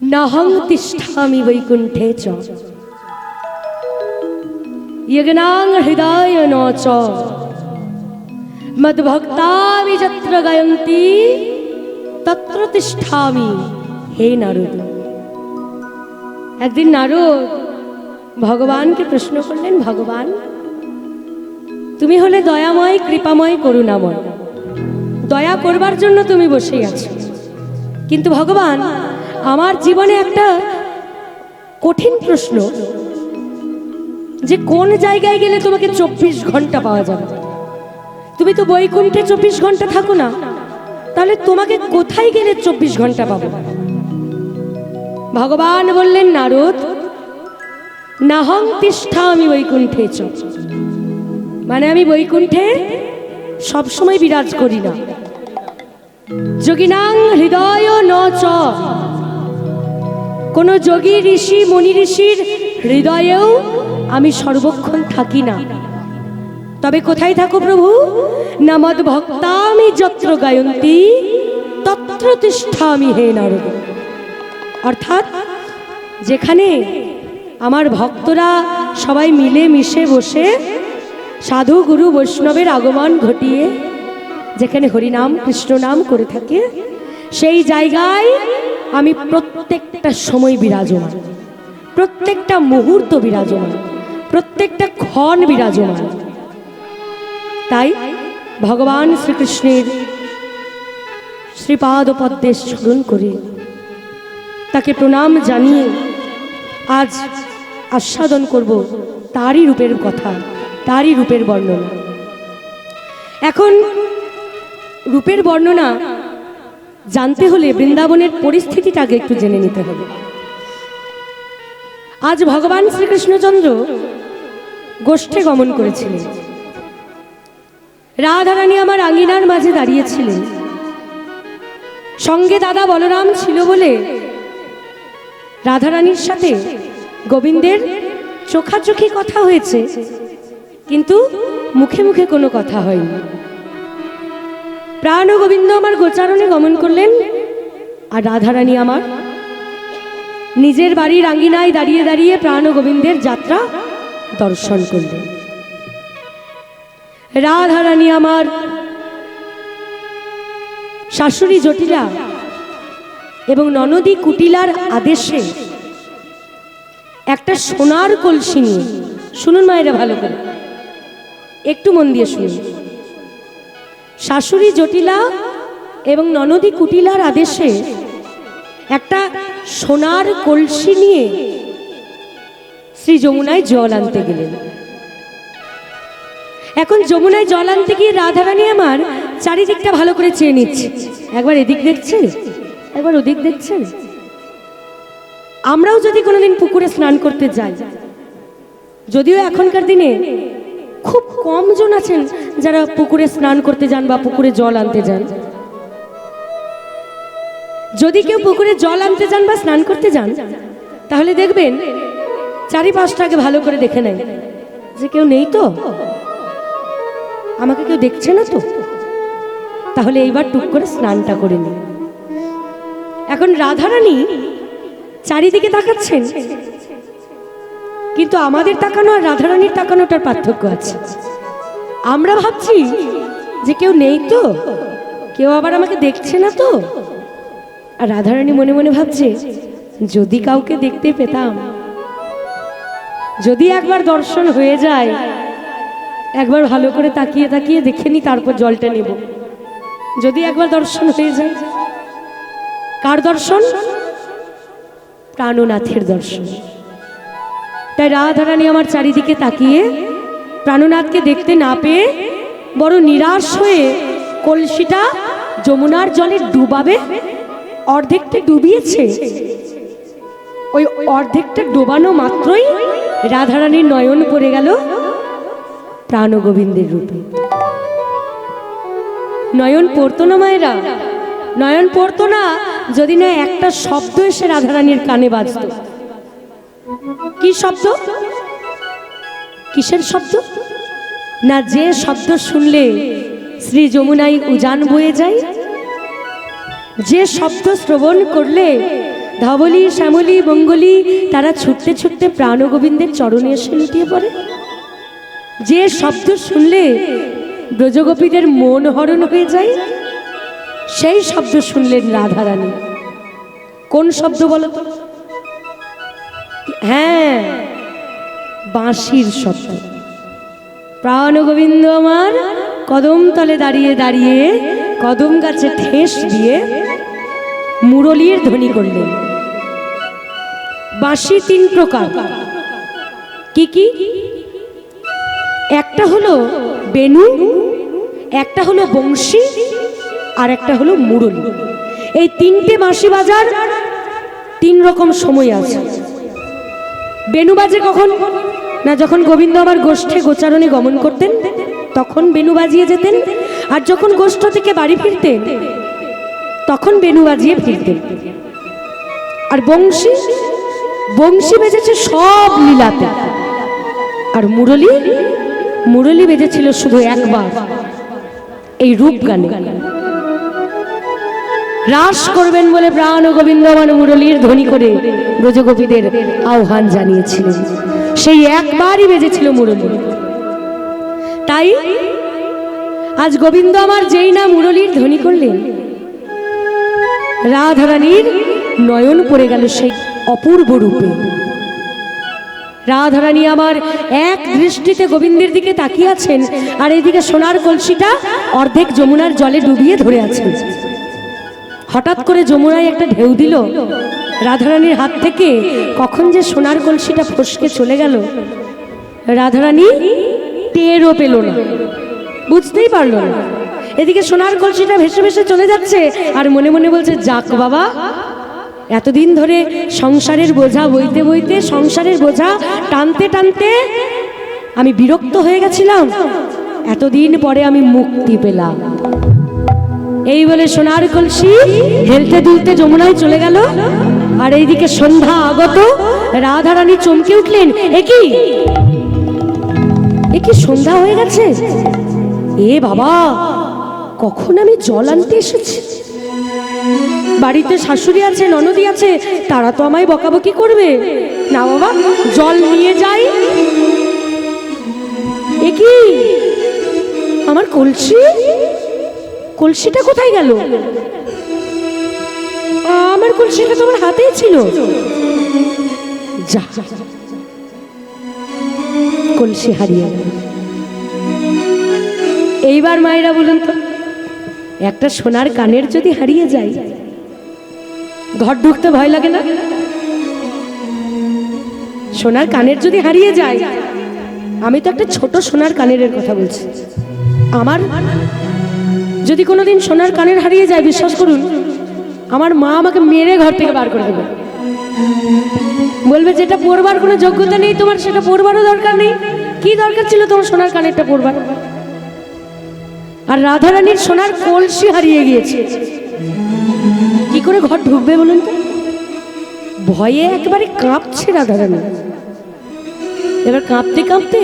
নাহং তিষ্ঠামি বৈকুণ্ঠে চ যজ্ঞাং হৃদয় ন চ মদ্ভক্তামি যত্র গায়ন্তি তত্র তিষ্ঠামি। হে নারদ, একদিন নারদ ভগবানকে প্রশ্ন করলেন, ভগবান তুমি হলে দয়াময়, কৃপাময়, করুণাময়, দয়া করবার জন্য তুমি বসেই আছো, কিন্তু ভগবান আমার জীবনে একটা কঠিন প্রশ্ন, যে কোন জায়গায় গেলে তোমাকে 24 ঘন্টা পাওয়া যাবে? তুমি তো বৈকুণ্ঠে 24 ঘন্টা থাকো না, তাহলে তোমাকে কোথায় গেলে 24 ঘন্টা পাবো? ভগবান বললেন, নারদ নাহং তিষ্ঠামি বৈকুণ্ঠে চ, মানে আমি বৈকুণ্ঠে সবসময় বিরাজ করি না। যোগিনাং হৃদয় ন চ, কোন যোগী ঋষি মুনি ঋষির হৃদয়েও আমি সর্বক্ষণ থাকি না। তবে কোথায় থাকো প্রভু? না মদ্ভক্তামি যত্র গায়ন্তি তত্র তিষ্ঠামি। হে নারদ, অর্থাৎ যেখানে আমার ভক্তরা সবাই মিলে মিশে বসে সাধু গুরু বৈষ্ণবের আগমন ঘটিয়ে যেখানে হরিনাম কৃষ্ণ নাম করে থাকে, সেই জায়গায় আমি প্রত্যেকটা সময় বিরাজমান, প্রত্যেকটা মুহূর্ত বিরাজমান, প্রত্যেকটা ক্ষণ বিরাজমান। তাই ভগবান শ্রীকৃষ্ণের শ্রীপাদ পদ্মে স্মরণ করে তাকে প্রণাম জানিয়ে আজ আস্বাদন করব তারই রূপের কথা, তারই রূপের বর্ণনা। এখন রূপের বর্ণনা জানতে হলে বৃন্দাবনের পরিস্থিতিটাকে একটু জেনে নিতে হবে। আজ ভগবান শ্রীকৃষ্ণচন্দ্র গোষ্ঠে গমন করেছিলেন। রাধারানী আমার আঙ্গিনার মাঝে দাঁড়িয়েছিলেন, সঙ্গে দাদা বলরাম ছিল বলে রাধারানীর সাথে গোবিন্দের চোখাচোখি কথা হয়েছে, কিন্তু মুখে মুখে কোনো কথা হয়নি। প্রাণ গোবিন্দ আমার গোচারণে গমন করলেন, আর রাধারানী আমার নিজের বাড়ির আঙ্গিনায় দাঁড়িয়ে দাঁড়িয়ে প্রাণ গোবিন্দের যাত্রা দর্শন করলেন। রাধারানী আমার শাশুড়ি জটিলা এবং ননদী কুটিলার আদেশে একটা সোনার কলসি নিয়ে, শুনুন মায়েরা ভালো করে, একটু মন দিয়ে শুনুন, শাশুড়ি জটিলা এবং ননদী কুটিলার আদেশে একটা সোনার কলসি নিয়ে শ্রী যমুনায় জল আনতে গেলেন। এখন যমুনায় জল আনতে গিয়ে রাধারানী আমার চারিদিকটা ভালো করে চেয়ে নিচ্ছে, একবার এদিক দেখছে, একবার ওদিক দেখছে। আমরাও যদি কোনোদিন পুকুরে স্নান করতে যাই, যদিও এখনকার দিনে খুব কম জন আছেন যারা পুকুরে স্নান করতে যান বা পুকুরে জল আনতে যান, যদি কেউ পুকুরে জল আনতে যান বা স্নান করতে যান, তাহলে দেখবেন চারিপাশটাকে ভালো করে দেখে নেয় যে কেউ নেই তো, আমাকে কেউ দেখছে না তো, তাহলে এইবার টুক করে স্নানটা করে নি। এখন রাধারানী চারিদিকে তাকাচ্ছেন, কিন্তু আমাদের তাকানো আর রাধারানীর তাকানোটার পার্থক্য আছে। আমরা ভাবছি যে কেউ নেই তো, কেউ আবার আমাকে দেখছে না তো, আর রাধারানী মনে মনে ভাবছে যদি কাউকে দেখতে পেতাম, যদি একবার দর্শন হয়ে যায়, একবার ভালো করে তাকিয়ে তাকিয়ে দেখে নি, তারপর জলটা নেব, যদি একবার দর্শন হয়ে যায়। কার দর্শন? প্রাণনাথের দর্শন। তাই রাধারানী আমার চারিদিকে তাকিয়ে প্রাণনাথকে দেখতে না পেয়ে বড় নিরাশ হয়ে কলসিটা যমুনার জলে ডুবাবে, অর্ধেকটা ডুবিয়েছে। ওই অর্ধেকটা ডোবানো মাত্রই রাধারানীর নয়ন পড়ে গেল প্রাণ গোবিন্দের রূপে। নয়ন পড়তো না মায়েরা, নয়ন পড়তো না যদি না একটা শব্দ এসে রাধারানীর কানে বাজত। কি শব্দ? কিসের শব্দ? না যে শব্দ শুনলে শ্রী যমুনায় উজান বয়ে যায়, যে শব্দ শ্রবণ করলে ধবলি শ্যামলী মঙ্গলী তারা ছুটতে ছুটতে প্রাণগোবিন্দের চরণে এসে লুটিয়ে পড়ে। যে শব্দ শুনলে ব্রজগোপীদের মন হরণ হয়ে যায়, সেই শব্দ শুনলেন রাধারানী। কোন শব্দ বলো তো? হ্যাঁ, বাঁশির শব্দ। প্রাণগোবিন্দ আমার কদম তলে দাঁড়িয়ে দাঁড়িয়ে কদম গাছে ঠেস দিয়ে মুরলীর ধ্বনি করলেন। বাঁশি তিন প্রকার। কি কি? একটা হলো বেনু, একটা হলো বংশী, আর একটা হলো মুরলী। এই তিনটে বাঁশি বাজার তিন রকম সময় আছে। বেনু বাজে কখন না, যখন গোবিন্দ আমার গোষ্ঠে গোচারণে গমন করতেন তখন বেনু বাজিয়ে যেতেন, আর যখন গোষ্ঠ থেকে বাড়ি ফিরতেন তখন বেনু বাজিয়ে ফিরতেন। আর বংশী, বংশী বেজেছে সব লীলাতে। আর মুরলী, মুরলী বেজেছিল শুধু একবার এই রূপ গানে। রাস করবেন বলে প্রাণ গোবিন্দ আমার মুরলীর ধ্বনি করে ব্রজগোপীদের আহ্বান জানিয়েছিলেন। সেই একবারই বেজেছিল মুরলী। তাই আজ গোবিন্দ আমার যেই না মুরলীর ধ্বনি করলেন, রাধারানীর নয়ন পড়ে গেল সেই অপূর্ব রূপে। রাধারানী আমার এক দৃষ্টিতে গোবিন্দের দিকে তাকিয়ে আছেন, আর এইদিকে সোনার কলসিটা অর্ধেক যমুনার জলে ডুবিয়ে ধরে আছেন। হঠাৎ করে যমুনায় একটা ঢেউ দিল, রাধারানীর হাত থেকে কখন যে সোনার কলসিটা ফসকে চলে গেল রাধারানী টেরও পেল না, বুঝতেই পারল না। এদিকে সোনার কলসিটা ভেসে ভেসে চলে যাচ্ছে, আর মনে মনে বলছে, যাক বাবা, এতদিন ধরে সংসারের বোঝা বইতে বইতে, সংসারের বোঝা টানতে টানতে আমি বিরক্ত হয়ে গেছিলাম, এতদিন পরে আমি মুক্তি পেলাম। এই বলে সোনার কলসি হেলতে দুলতে যমুনায় চলে গেল। আর এইদিকে সন্ধ্যা আগত, রাধারানী চমকে উঠলেন, একি একি সন্ধ্যা হয়ে গেছে, এ বাবা, কখন আমি জল আনতে এসেছি। বাড়িতে শাশুড়ি আছে, ননদি আছে, তারা তো আমায় বকাবকি করবে না, বাবা জল নিয়ে যাই। একি আমার কলসি, কলসিটা কোথায় গেল? আমার কলসিটা তোমার হাতেই ছিল। যা, কলসি হারিয়ে গেল। এইবার মায়েরা বলুন তো, একটা সোনার কানের যদি হারিয়ে যায়, ঘর ঢুকতে ভয় লাগে না? সোনার কানের যদি হারিয়ে যায়, আমি তো একটা ছোট সোনার কানের কথা বলছি, আমার যদি কোনোদিন সোনার কানের হারিয়ে যায়, বিশ্বাস করুন আমার মা আমাকে মেরে ঘর থেকে বার করে দেবে। বলবে, যেটা পরবার কোনো যোগ্যতা নেই তোমার, সেটা পরবারও দরকার নেই, কি দরকার ছিল তোমার সোনার কানেরটা পরবার? আর রাধারানীর সোনার কলসি হারিয়ে গিয়েছে, কি করে ঘর ঢুকবে বলুন তো? ভয়ে একেবারে কাঁপছে রাধারানী। এবার কাঁপতে কাঁপতে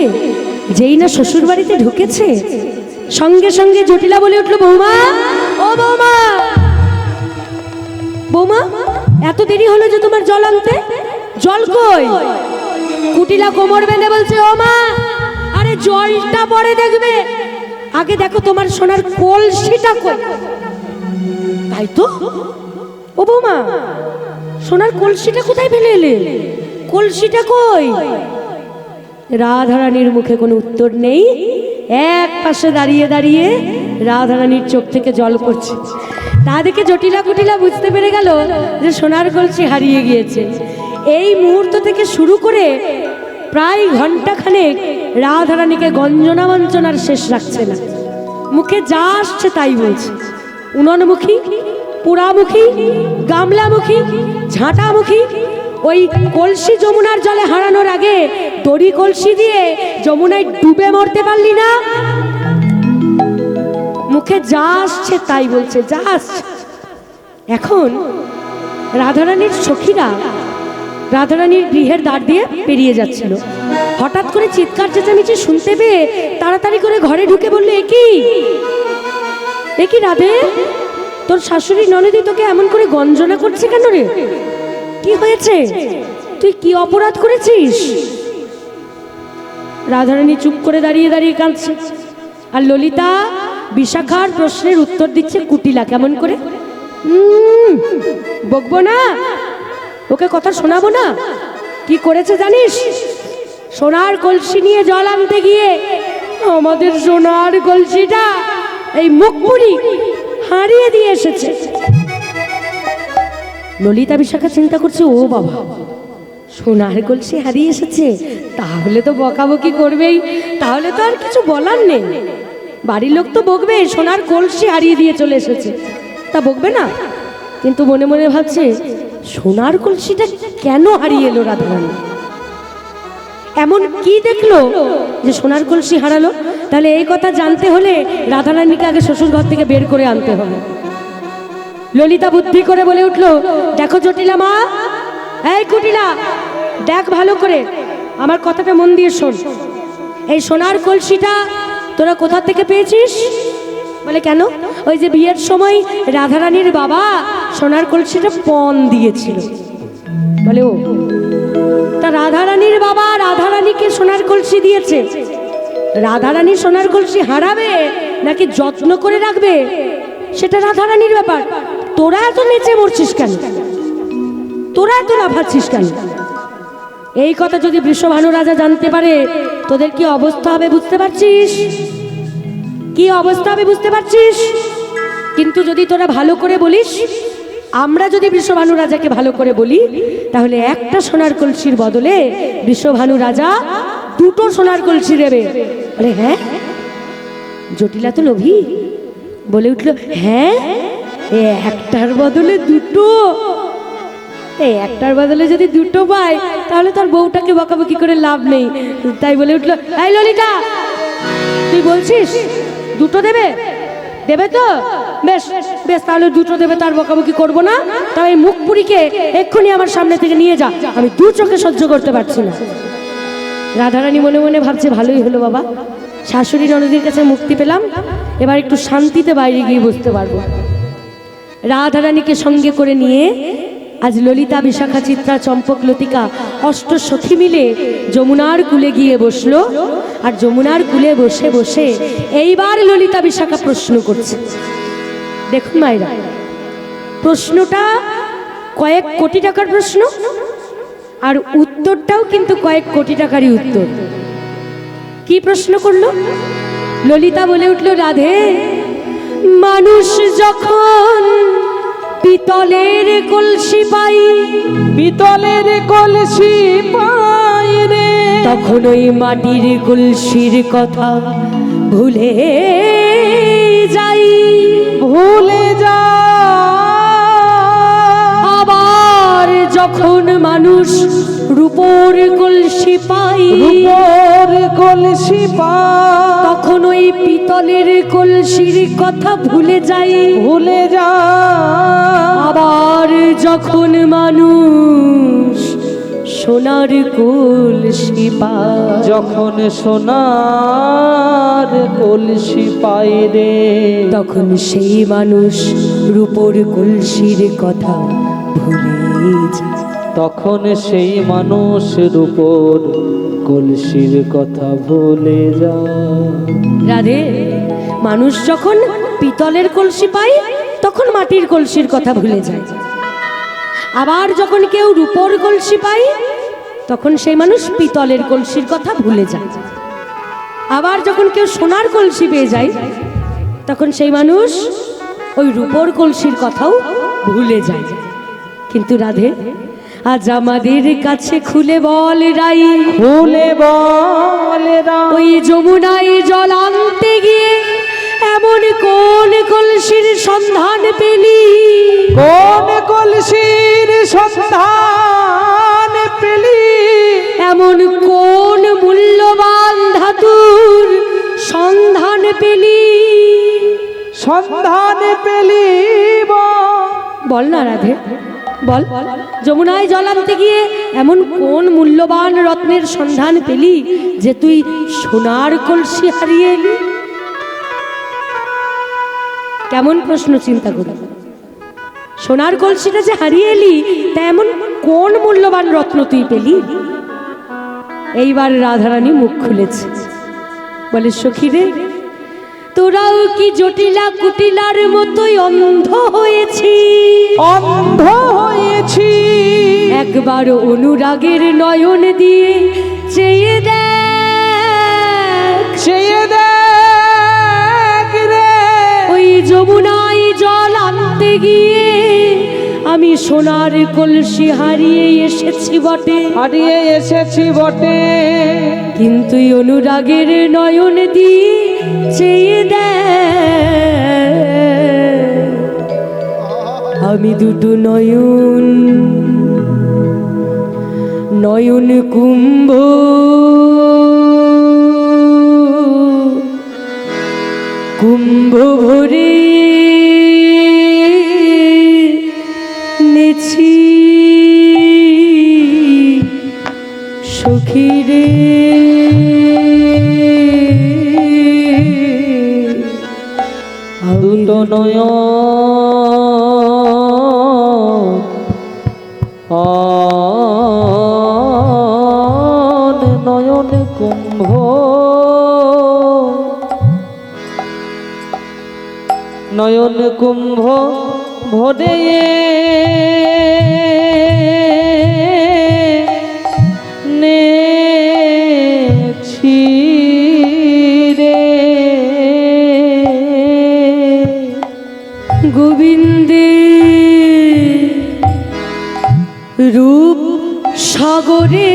যেই না শ্বশুর বাড়িতে ঢুকেছে, সঙ্গে সঙ্গে জটিলা বলে উঠলো, বৌমা, ও বৌমা, বৌমা, এত দেরি হলো যে তোমার জল আনতে, জল কই? কুটিলা কোমর বেঁধে বলছে, ও মা, আরে জলটা পরে দেখবে, আগে দেখো তোমার সোনার কলসিটা কই। তাই তো, ও বৌমা, সোনার কলসিটা কোথায় ফেলে এলে? কলসিটা কই? রাধারানীর মুখে কোনো উত্তর নেই। এক পাশে দাঁড়িয়ে দাঁড়িয়ে রাধারানীর চোখ থেকে জল পড়ছে। তা দেখে জটিলা কুটিলা বুঝতে পেরে গেল যে সোনার কলসি হারিয়ে গিয়েছে। এই মুহূর্ত থেকে শুরু করে প্রায় ঘন্টাখানেক রাধারানীকে গঞ্জনা বঞ্চনার শেষ রাখছে না। মুখে যা আসছে তাই বলছে। উননমুখী, পুরামুখী, গামলামুখী, ঝাঁটামুখী। ওই কলসি যমুনার জলে হারানোর আগে দড়ি কলসি দিয়ে যমুনায় ডুবে মরতে পারলি না? মুখে যা আসছে তাই বলছে, যা আসছে। এখন রাধারানীর সখীরা রাধারানীর গৃহের দ্বার দিয়ে পেরিয়ে যাচ্ছিল। হঠাৎ করে চিৎকার চেঁচামেচি শুনতে পেয়ে তাড়াতাড়ি করে ঘরে ঢুকে বললে, এ কি রাধে, তোর শাশুড়ি ননদি তোকে এমন করে গঞ্জনা করছে কেন রে? কি হয়েছে? তুই কি অপরাধ করেছিস? রাধারানী চুপ করে দাঁড়িয়ে দাঁড়িয়ে কাঁদছে, আর ললিতা বিশাখার প্রশ্নের উত্তর দিচ্ছে কুটিলা কেমন করে। বকবো না, ওকে কথা শোনাবো না। কি করেছে জানিস? সোনার কলসি নিয়ে জল আনতে গিয়ে আমাদের সোনার কলসিটা এই মুখপুরি হারিয়ে দিয়ে এসেছে। ললিতা বিশাখা চিন্তা করছে, ও বাবা, সোনার কলসি হারিয়ে এসেছে, তাহলে তো বকাবকি করবেই, তাহলে তো আর কিছু বলার নেই। বাড়ির লোক তো বকবে, সোনার কলসি হারিয়ে দিয়ে চলে এসেছে, তা বকবে না? কিন্তু মনে মনে ভাবছে, সোনার কলসিটা কেন হারিয়ে এলো রাধারানী? এমন কি দেখলো যে সোনার কলসি হারালো? তাহলে এই কথা জানতে হলে রাধারানীকে আগে শ্বশুর ঘর থেকে বের করে আনতে হবে। ললিতা বুদ্ধি করে বলে উঠলো, দেখো জটিলা মা, এই কুটিলা, দেখ ভালো করে, আমার কথাটা মন দিয়ে শোন। এই সোনার কলসিটা তোরা কোথা থেকে পেয়েছিস? বলে কেন? ওই যে বিয়ের সময় রাধারানীর বাবা সোনার কলসিটা পণ দিয়েছিল। বলে ও, তা রাধারানীর বাবা রাধারানীকে সোনার কলসি দিয়েছে, রাধারানী সোনার কলসি হারাবে নাকি যত্ন করে রাখবে সেটা রাধারানীর ব্যাপার। তোরা এত নেচে মরছিস কেন? তোরা এত লাফাচ্ছিস কেন? এই কথা যদি বৃষভানু রাজা জানতে পারে, তোদের কি অবস্থা হবে বুঝতে পারছিস? কি অবস্থা হবে বুঝতে পারছিস? কিন্তু যদি তোরা ভালো করে বলিস, আমরা যদি বৃষভানু রাজাকে ভালো করে বলি, তাহলে একটা সোনার কলসির বদলে বৃষভানু রাজা দুটো সোনার কলসি দেবে। বলে হ্যাঁ? জটিলা তো লোভী, বলে উঠলো, হ্যাঁ, একটার বদলে দুটো। একটার বদলে যদি দুটো পায় তাহলে তার বউটাকে বকাবকি করে লাভ নেই। তাই বলে উঠলো, এই ললিতা, তুই বলছিস দুটো দেবে? দেবে তো? বেশ বেশ, তাহলে দুটো দেবে, তার বকাবকি করবো না। তাই মুখপুরীকে এক্ষুনি আমার সামনে থেকে নিয়ে যা, আমি দু চোখে সহ্য করতে পারছি না। রাধারানী মনে মনে ভাবছে, ভালোই হলো বাবা, শাশুড়ি ননদির কাছে মুক্তি পেলাম, এবার একটু শান্তিতে বাইরে গিয়ে বসতে পারবো। রাধারানীকে সঙ্গে করে নিয়ে আজ ললিতা বিশাখা চিত্রা চম্পক লতিকা অষ্ট সখী মিলে যমুনার কূলে গিয়ে বসলো। আর যমুনার কূলে বসে বসে এইবার ললিতা বিশাখা প্রশ্ন করছে। দেখুন মায়েরা, প্রশ্নটা কয়েক কোটি টাকার প্রশ্ন, আর উত্তরটাও কিন্তু কয়েক কোটি টাকারই উত্তর। কি প্রশ্ন করলো? ললিতা বলে উঠল, রাধে, মানুষ যখন পিতলের কলসি পাই, পিতলের কলসি পাই রে, তখন ওই মাটির কলসির কথা ভুলে যাই, ভুলে যা। আবার যখন মানুষ রূপোর কলসি পাই, রূপোর কলসি পাই, তখন ওই পিতলের কলসির কথা ভুলে যাই, ভুলে যা। আবার যখন মানুষ সোনার কলসি পায়, যখন সোনার কলসি পাই রে, তখন সেই মানুষ রূপোর কলসির কথা ভুলে যায়। তখন সেই মানুষ রূপোর কলসির কথা ভুলে যা। রাধে, মানুষ যখন পিতলের কলসি পায় তখন মাটির কলসির কথা ভুলে যায়, আবার যখন কেউ রূপোর কলসি পায় তখন সেই মানুষ পিতলের কলসির কথা ভুলে যায়, আবার যখন কেউ সোনার কলসি পেয়ে যায় তখন সেই মানুষ ওই রূপোর কলসির কথাও ভুলে যায়। কিন্তু রাধে, আজ আমাদের কাছে খুলে বল রাই, খুলে বল রাই, ওই যমুনায় জল আনতে গিয়ে এমন কোন কলসির সন্ধান পেলি? কোন কলসির সন্ধান পেলি? এমন কোন মূল্যবান ধাতুর সন্ধান পেলি? সন্ধান পেলি বল না রাধে, বল। যমুনায় জল আনতে গিয়ে এমন কোন মূল্যবান রত্নের সন্ধান পেলি যে তুই সোনার কলসি হারিয়ে এলি? কেমন প্রশ্ন চিন্তা করি। সোনার কলসিটা যে হারিয়ে এলি, তা এমন কোন মূল্যবান রত্ন তুই পেলি? এইবার রাধারানী মুখ খুলেছে, বলে সখী রে, তোরাও কি জটিলা কুটিলার মতোই অন্ধ হয়েছি? অন্ধ হয়েছি। একবার অনুরাগের নয়ন দিয়ে চেয়ে দেখ, চেয়ে দেখ রে, ওই যমুনায় জল আনতে গিয়ে আমি সোনার কলসি হারিয়ে এসেছি বটে, হারিয়ে এসেছি বটে। কিন্তু এই অনুরাগের নয়ন দিয়ে চেয়ে দেখ, আমি দুটো নয়ন, নয়ন কুম্ভ, কুম্ভ ভরে নেছি সখী রে। দুটো নয়ন নয়ন কুম্ভ, নয়ন কুম্ভ ভরে নেছি রে। গোবিন্দে রূপ সাগরে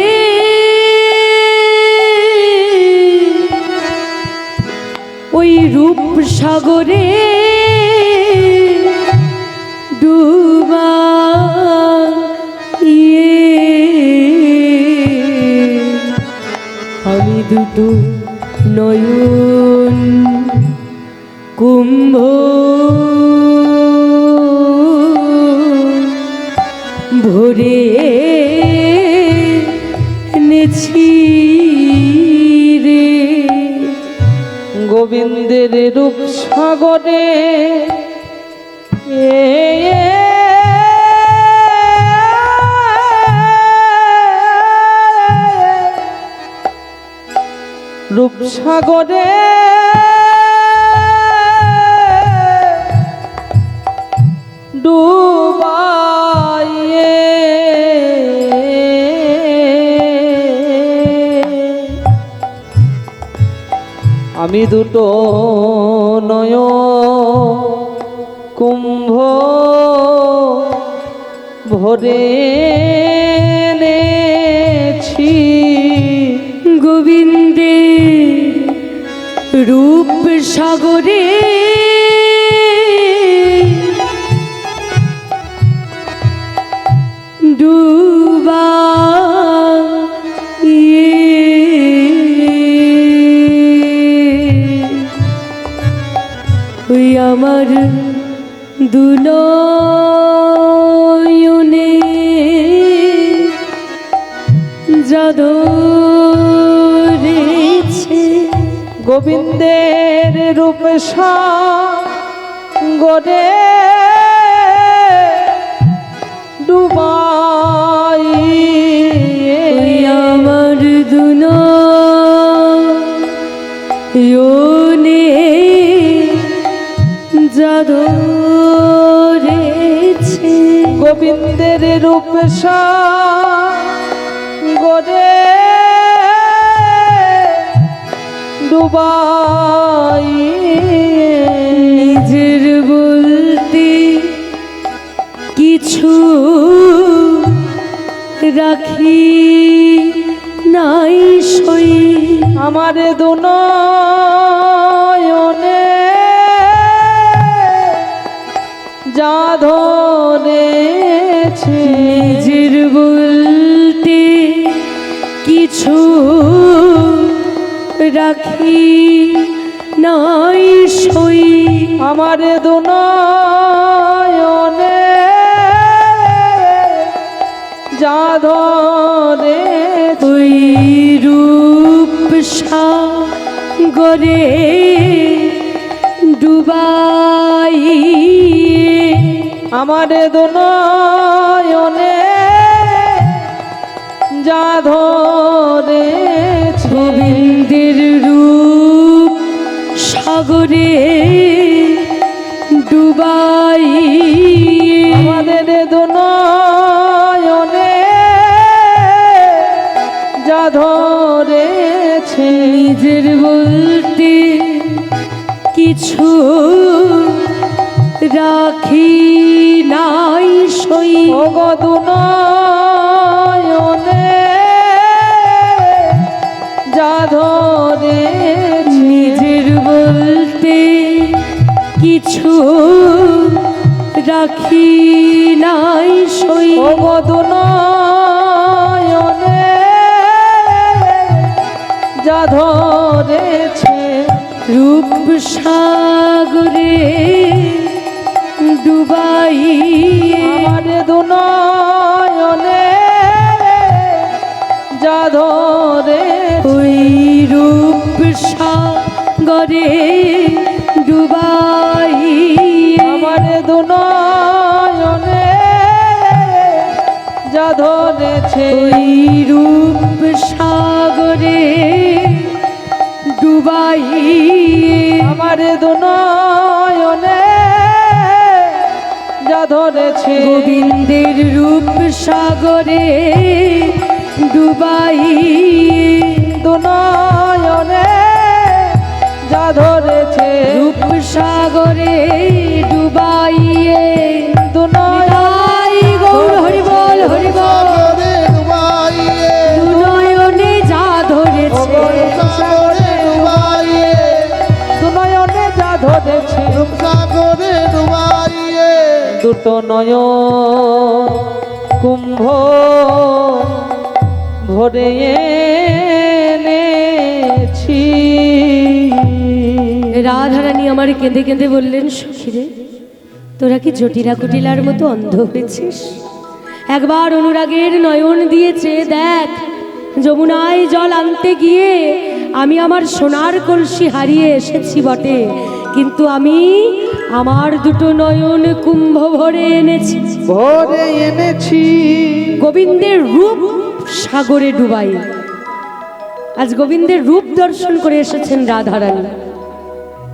ওই রূপ সাগরে ডুবা আমি দুটো নয়ন কুম্ভ ভরে নেছি রে। গোবিন্দের রূপ সাগরে রূপ সাগরে ডুবাইয়ে আমি দুটো নয়ন কুম্ভ ভরে নেছি। গোবিন্দে রূপ সাগরে ডুবা ওই আমার দুনয়নে জাদরেছে। গোবিন্দের রূপ সাগরে ডুবাই ওই আমার দুনয়নে জাদরেছে। গোবিন্দের রূপ সাগরে ডুবাই নিজের বলতে কিছু রাখি নাই সই, আমার দুনয়নে যা ধরেছে। নিজের বলতে কিছু রাখি নাই সই, আমার দুনয়নে যা ধরেছে। ওই রূপ সাগরে ডুবাই আমার দুনয়নে যা ধরেছে গোবিন্দের রূপ সাগরে ডুবাই আমাদের দুনয়নে যা ধরেছে নিজের বলতে কিছু রাখি নাই সই ওগো দুনয়নে যা ধরেছে নিজের বলতে কিছু রাখি নাই সই ওগো দুনয়নে যা ধরেছে রূপ সাগরে ডুবাই আমার দুনয়নে যা ধরেছে ওই রূপ সাগরে ডুবাই আমার দুনয়নে যা ধরেছে ওই রূপ সাগরে ডুবাই আমার দুনয়নে যা ধরেছে গোবিন্দের রূপ সাগরে ডুবাই দুনয়নে যা ধরেছে রূপ সাগরে ডুবাইয়ে দুনয়নে গৌর হরিবল হরিবল সাগরে ডুবাইয়ে দুনয়নে যা ধরেছে সাগরে ডুবাইয়ে দুনয়নে যা ধরেছে সাগরে ডুবাইয়ে দুটো নয়ন কুম্ভ ভরে এনেছি রাধারানী আমার কেঁদে কেঁদে বললেন সখীরে তোরা কি জটিলা কুটিলার মতো অন্ধ হয়েছিস একবার অনুরাগের নয়ন দিয়েছে দেখ যমুনায় জল আনতে গিয়ে আমি আমার সোনার কলসি হারিয়ে এসেছি বটে কিন্তু আমি আমার দুটো নয়ন কুম্ভ ভরে এনেছি ভরে এনেছি গোবিন্দের রূপ সাগরে ডুবাই আজ গোবিন্দের রূপ দর্শন করে এসেছেন রাধারানী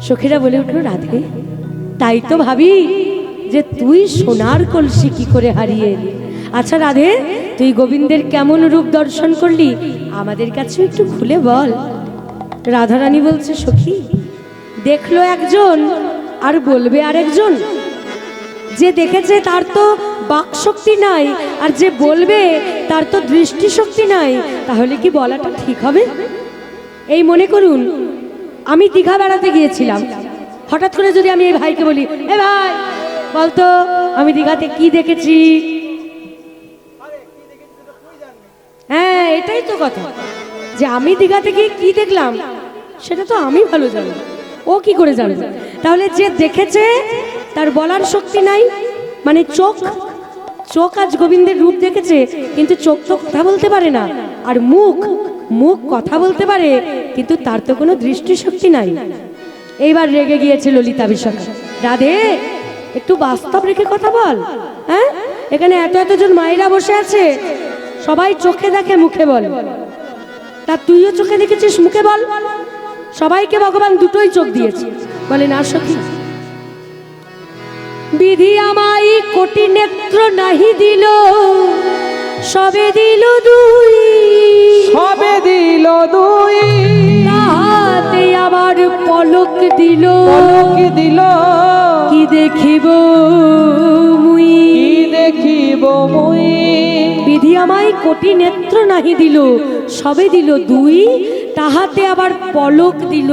সখীরা বলে উঠল রাধে তাই তো ভাবি যে তুই সোনার কলসি কি করে হারিয়ে এলি আচ্ছা রাধে তুই গোবিন্দের কেমন রূপ দর্শন করলি আমাদের কাছে একটু খুলে বল রাধারানী বলছে সখী দেখলো একজন আর বলবে আরেকজন যে দেখেছে তার তো বাক শক্তি নাই আর যে বলবে তার তো দৃষ্টি শক্তি নাই তাহলে কি বলাটা ঠিক হবে এই মনে করুন আমি দীঘা বেড়াতে গিয়েছিলাম হঠাৎ করে যদি আমি এই ভাইকে বলি এ ভাই বলতো আমি দীঘাতে কি দেখেছি হ্যাঁ এটাই তো কথা যে আমি দীঘাতে গিয়ে কি দেখলাম সেটা তো আমি ভালো জানি ও কি করে জানবে তাহলে যে দেখেছে তার বলার শক্তি নাই মানে চোখ চোখ আজ গোবিন্দের রূপ দেখেছে কিন্তু চোখ তো কথা বলতে পারে না আর মুখ মুখ কথা বলতে পারে কিন্তু তার তো কোনো দৃষ্টিশক্তি নাই এইবার রেগে গিয়েছে ললিতা বিশাখা রাধে একটু বাস্তব রেখে কথা বল হ্যাঁ এখানে এতজন মায়েরা বসে আছে সবাই চোখে দেখে মুখে বল তা তুইও চোখে দেখেছিস মুখে বল সবাইকে ভগবান দুটোই চোখ দিয়েছে বলে না সখী বিধি আমায় কোটি নেত্র নাহি দিল সবে দিল দুই সবে দিল দুই তাহাতে আবার পলক দিল পলক দিল কি দেখিব মুই কি দেখিব মুই বিধি আমায় কোটি নেত্র নাহি দিল সবে দিল দুই তাহাতে আবার পলক দিল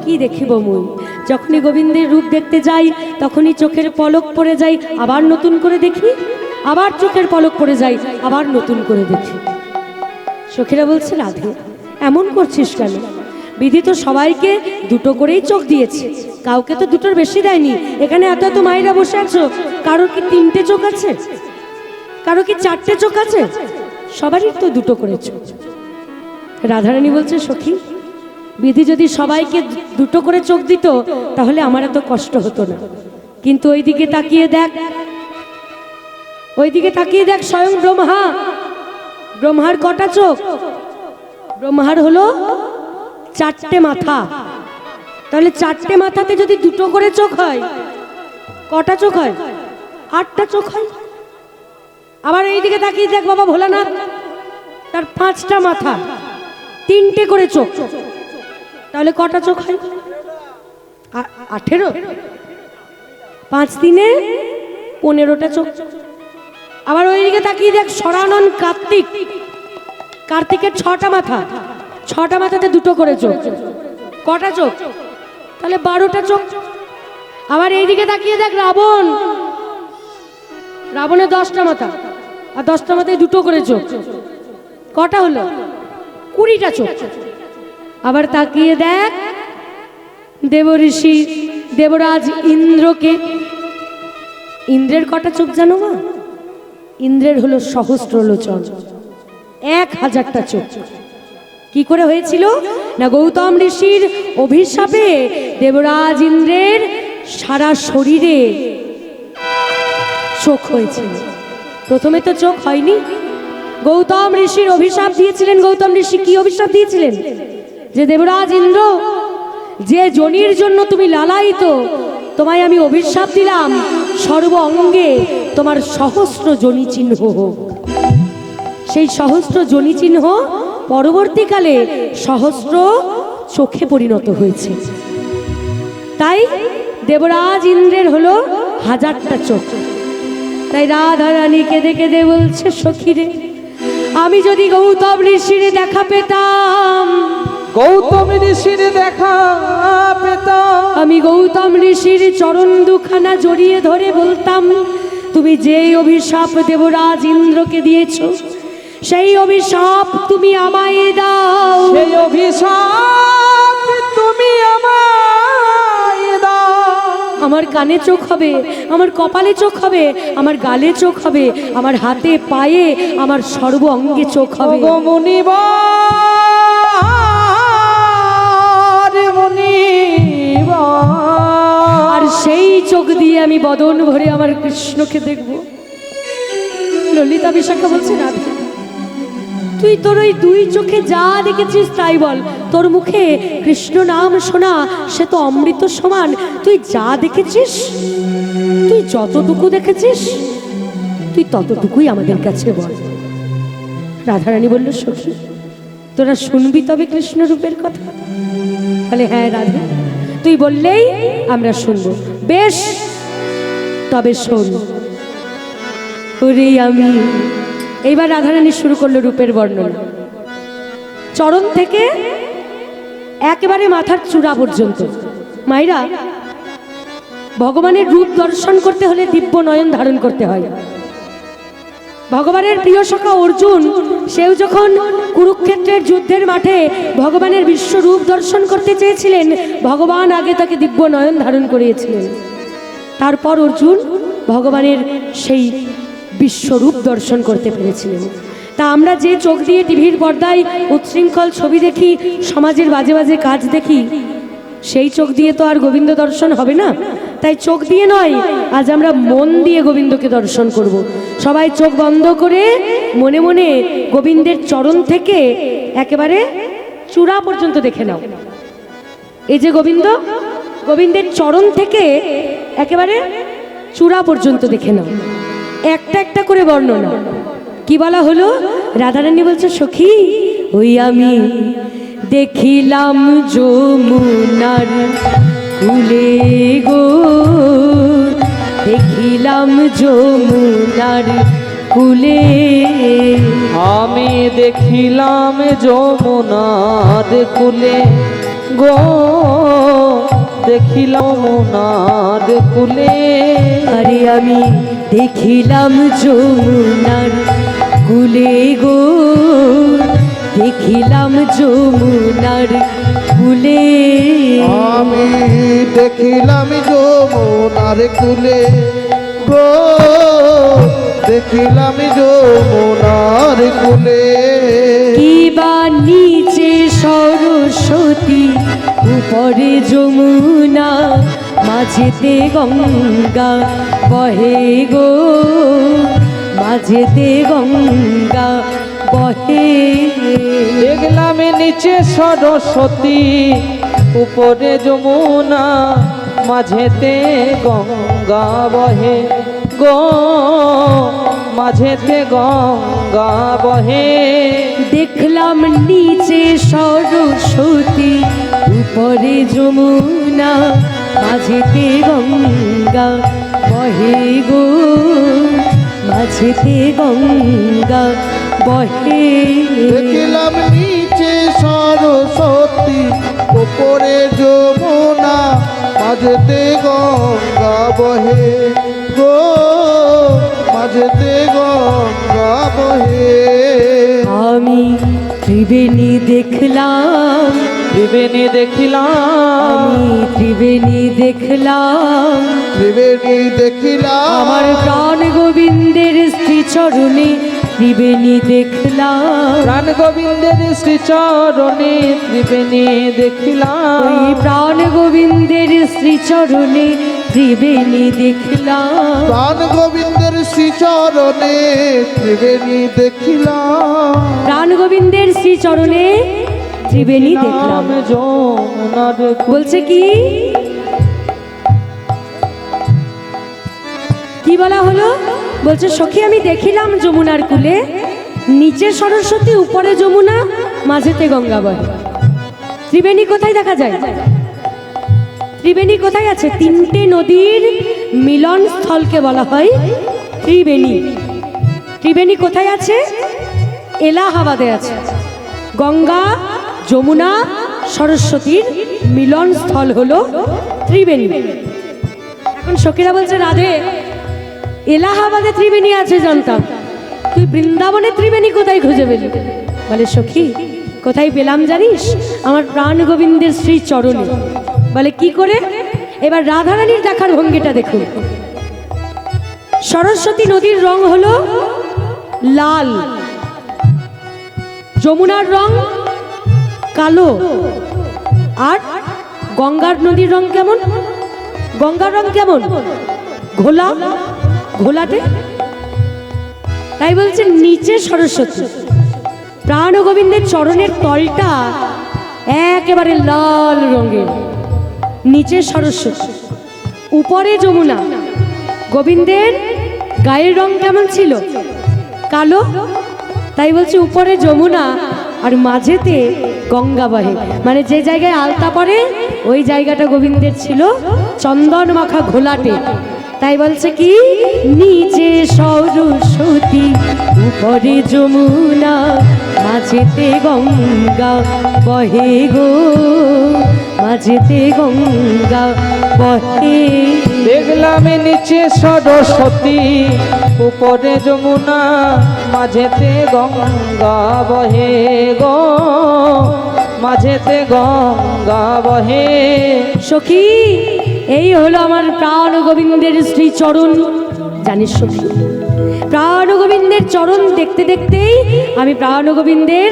কি দেখিব মুই যখনই গোবিন্দের রূপ দেখতে যাই তখনই চোখের পলক পড়ে যাই আবার নতুন করে দেখি আবার চোখের পলক পড়ে যাই আবার নতুন করে দেখি সখীরা বলছে রাধে এমন করছিস কেন বিধি তো সবাইকে দুটো করেই চোখ দিয়েছে কাউকে তো দুটোর বেশি দেয়নি এখানে এত মায়েরা বসে আছো কারোর কি তিনটে চোখ আছে কারো কি চারটে চোখ আছে সবারই তো দুটো করে চোখ রাধারানী বলছে সখী বিধি যদি সবাইকে দুটো করে চোখ দিত তাহলে আমার এত কষ্ট হতো না কিন্তু ওইদিকে তাকিয়ে দেখ স্বয়ং ব্রহ্মা ব্রহ্মার কটা চোখ? ব্রহ্মার হলো 4টে মাথা। তাহলে 4টে মাথাতে যদি 2টো করে চোখ হয়, কটা চোখ হয়? 8টা চোখ হয়। আবার এইদিকে তাকিয়ে দেখ বাবা ভোলানাথ, তার 5টা মাথা, 3টে করে চোখ। তাহলে কটা চোখ হয়? 18। 5 দিনে 15টা চোখ। আবার ওইদিকে তাকিয়ে দেখ সরানন কার্তিক, কার্তিকের 6টা মাথা, 6টা মাথাতে 2টো করে চোখ। কটা চোখ? তাহলে 12টা চোখ। আবার এইদিকে তাকিয়ে দেখ রাবণ, রাবণের 10টা মাথা, আর 10টা মাথায় 2টো করে চোখ। কটা হলো? 20টা চোখ। আবার তাকিয়ে দেখ দেবঋষি দেবরাজ ইন্দ্রকে, ইন্দ্রের কটা চোখ জানো মা? ইন্দ্রের হলো সহস্রলোচন, 1000টা চোখ। কি করে হয়েছিল না, গৌতম ঋষির অভিশাপে দেবরাজ ইন্দ্রের সারা শরীরে চোখ হয়েছিল। প্রথমে তো চোখ হয়নি। গৌতম ঋষির অভিশাপ দিয়েছিলেন। গৌতম ঋষি কি অভিশাপ দিয়েছিলেন? যে দেবরাজ ইন্দ্র, যে যোনির জন্য তুমি লালায়িত, তোমায় আমি অভিশাপ দিলাম সর্ব অঙ্গে তোমার সহস্র যোনি চিহ্ন হোক। সেই সহস্র যোনি চিহ্ন পরবর্তীকালে সহস্র চোখে পরিণত হয়েছে। তাই দেবরাজ ইন্দ্রের হলো 1000টা চোখ। তাই রাধা রানী কেঁদে কেঁদে বলছে, সখীরে আমি যদি গৌতম ঋষির দেখা পেতাম, গৌতম ঋষির দেখা পেতাম, আমি গৌতম ঋষির চরণ দুখানা জড়িয়ে ধরে বলতাম, তুমি যে অভিশাপ দেবরাজ ইন্দ্রকে দিয়েছো সেই অভিশাপ তুমি আমায় দাও। সেই অভিশাপ তুমি আমায় দাও। আমার কানে চোখ হবে, আমার কপালে চোখ হবে, আমার গালে চোখ হবে, আমার হাতে পায়ে, আমার সর্ব অঙ্গে চোখ হবে। ওগো মুনিবার, মুনিবার, আর সেই চোখ দিয়ে আমি বদন ভরে আমার কৃষ্ণকে দেখব। ললিতা বিশাখা বলছে, না তুই তোর ওই 2 চোখে যা দেখেছিস তাই বল। তোর মুখে কৃষ্ণ নাম শোনা সে তো অমৃত সমান। তুই যা দেখেছিস, তুই যতটুকু দেখেছিস, তুই ততটুকুই আমাদের কাছে বল। রাধারানী বলল, সখী তোরা শুনবি তবে কৃষ্ণ রূপের কথা? বলে, হ্যাঁ রাধা, তুই বললেই আমরা শুনবো। বেশ, তবে শোন। ওরে আমি, এইবার রাধারানী শুরু করলো রূপের বর্ণনা। চরণ থেকে একেবারে মাথার চূড়া পর্যন্ত। মায়েরা, ভগবানের রূপ দর্শন করতে হলে দিব্য নয়ন ধারণ করতে হয়। ভগবানের প্রিয় সখা অর্জুন, সেও যখন কুরুক্ষেত্রের যুদ্ধের মাঠে ভগবানের বিশ্বরূপ দর্শন করতে চেয়েছিলেন, ভগবান আগে তাকে দিব্য নয়ন ধারণ করিয়েছিলেন। তারপর অর্জুন ভগবানের সেই বিশ্বরূপ দর্শন করতে পেরেছিলেন। তা আমরা যে চোখ দিয়ে টিভির পর্দায় উচ্ছৃঙ্খল ছবি দেখি, সমাজের বাজে বাজে কাজ দেখি, সেই চোখ দিয়ে তো আর গোবিন্দ দর্শন হবে না। তাই চোখ দিয়ে নয়, আজ আমরা মন দিয়ে গোবিন্দকে দর্শন করব। সবাই চোখ বন্ধ করে মনে মনে গোবিন্দের চরণ থেকে একেবারে চূড়া পর্যন্ত দেখে নাও। এই যে গোবিন্দ, গোবিন্দের চরণ থেকে একেবারে চূড়া পর্যন্ত দেখে নাও। একটা একটা করে বর্ণনা। কি বলা হলো? রাধারানী বলছে, সখী ওই আমি দেখিলাম যমুনার কূলে গো, দেখিলাম যমুনার কূলে, আমি দেখিলাম যমুনার কূলে গো, দেখিলাম যমুনার কূলে। আরে আমি দেখিলাম যমুনার কূলে গো, দেখিলাম যমুনার কূলে। আমি দেখিলাম যমুনার কূলে গো, দেখিলাম যমুনার কূলে। কিবা নিচে সরস্বতী, উপরে যমুনা, মাঝেতে গঙ্গা বহে গো, মাঝেতে গঙ্গা বহে। বহে দেখলাম নিচে সরস্বতী, উপরে যমুনা, মাঝেতে গঙ্গা বহে গো, মাঝেতে গঙ্গা বহে। দেখলাম নিচে সরস্বতী, উপরে যমুনা, মাঝেতে গঙ্গা বহে গো, মাঝেতে গঙ্গা বহে। দেখিলাম নিচে সরস্বতী, উপরে যমুনা, মাঝেতে গঙ্গা বহে গো, মাঝেতে গঙ্গা বহে। আমি ত্রিবেণী দেখলাম, ত্রিবেণী দেখিলাম, আমি ত্রিবেণী দেখলাম, ত্রিবেণী দেখিলাম, আমার প্রাণ গোবিন্দের শ্রীচরণে ত্রিবেণী দেখলাম, প্রাণ গোবিন্দের শ্রীচরণে ত্রিবেণী দেখিলাম, ওই প্রাণ গোবিন্দের শ্রীচরণে ত্রিবেণী দেখলাম। প্রাণ গোবিন্দের শ্রীচরণে ত্রিবেণী দেখিলাম, প্রাণ গোবিন্দের শ্রীচরণে ত্রিবেণী দেখলাম। যমুনার বলছে কি, কি বলা হলো? বলছে সখী আমি দেখিলাম যমুনার কূলে, নিচে সরস্বতী, উপরে যমুনা, মাঝেতে গঙ্গা বহে। ত্রিবেণী কোথায় দেখা যায়? ত্রিবেণী কোথায় আছে? তিনটে নদীর মিলন স্থলকে বলা হয় ত্রিবেণী। ত্রিবেণী কোথায় আছে? এলাহাবাদে আছে। গঙ্গা, যমুনা, সরস্বতীর মিলন স্থল হলো ত্রিবেণী। এখন সখীরা বলছে রাধে, এলাহাবাদে ত্রিবেণী আছে জানতাম, তুই বৃন্দাবনে ত্রিবেণী কোথায় খুঁজে পেলি? বলে সখী কোথায় পেলাম জানিস? আমার প্রাণ গোবিন্দের শ্রী চরণে। বলে কি করে? এবার রাধারানীর দেখার ভঙ্গিটা দেখুন। সরস্বতী নদীর রং হলো লাল, যমুনার রং কালো, আর গঙ্গার নদীর রং কেমন? গঙ্গার রং কেমন? ঘোলা, ঘোলাটে। তাই বলছে নিচে সরস্বতী, প্রাণ গোবিন্দের চরণের তলটা একেবারে লাল রঙের, নিচে সরস্বতী, উপরে যমুনা। গোবিন্দের গায়ের রং কেমন ছিল? কালো। তাই বলছে উপরে যমুনা আর মাঝেতে গঙ্গা বহে, মানে যে জায়গায় আলতা পড়ে ওই জায়গাটা গোবিন্দের ছিল চন্দন মাখা ঘোলাটে। তাই বলছে কি, নিচে সরস্বতী, উপরে যমুনা, মাঝেতে গঙ্গা বহে গো, মাঝেতে গঙ্গা বহে। দেখলাম নিচে সরস্বতী, উপরে যমুনা, মাঝেতে গঙ্গা বহে গো, মাঝেতে গঙ্গা বহে। সখী এই হলো আমার প্রাণ গোবিন্দের শ্রীচরণ। জানিস সখী, প্রাণ গোবিন্দের চরণ দেখতে দেখতেই আমি প্রাণ গোবিন্দের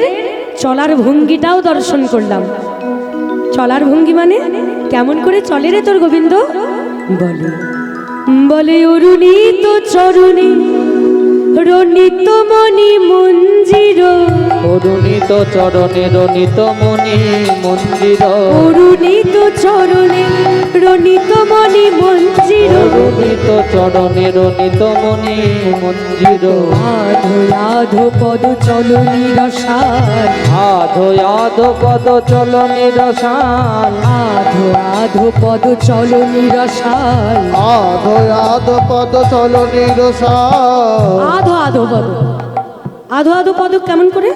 চলার ভঙ্গিটাও দর্শন করলাম। চলার ভঙ্গি মানে কেমন করে চলে রে তোর গোবিন্দ? বলে বলে অরুণিত চরণে রণিত মণি মঞ্জির, অরুণিত চরণে রণিত মণি মন্দির, অরুণিত চরণে রণিত মণি মঞ্জির, অরুণিত চরণে রণিত মণি মন্দির, আধো আধো পদ চলনি রসাল, আধো আধো পদ চলনি রসাল, আধো আধো পদ চলনি রসাল, আধো আধো পদ চলনি রসাল, আধো আধো পদ। আধো আধো পদ কেমন করে?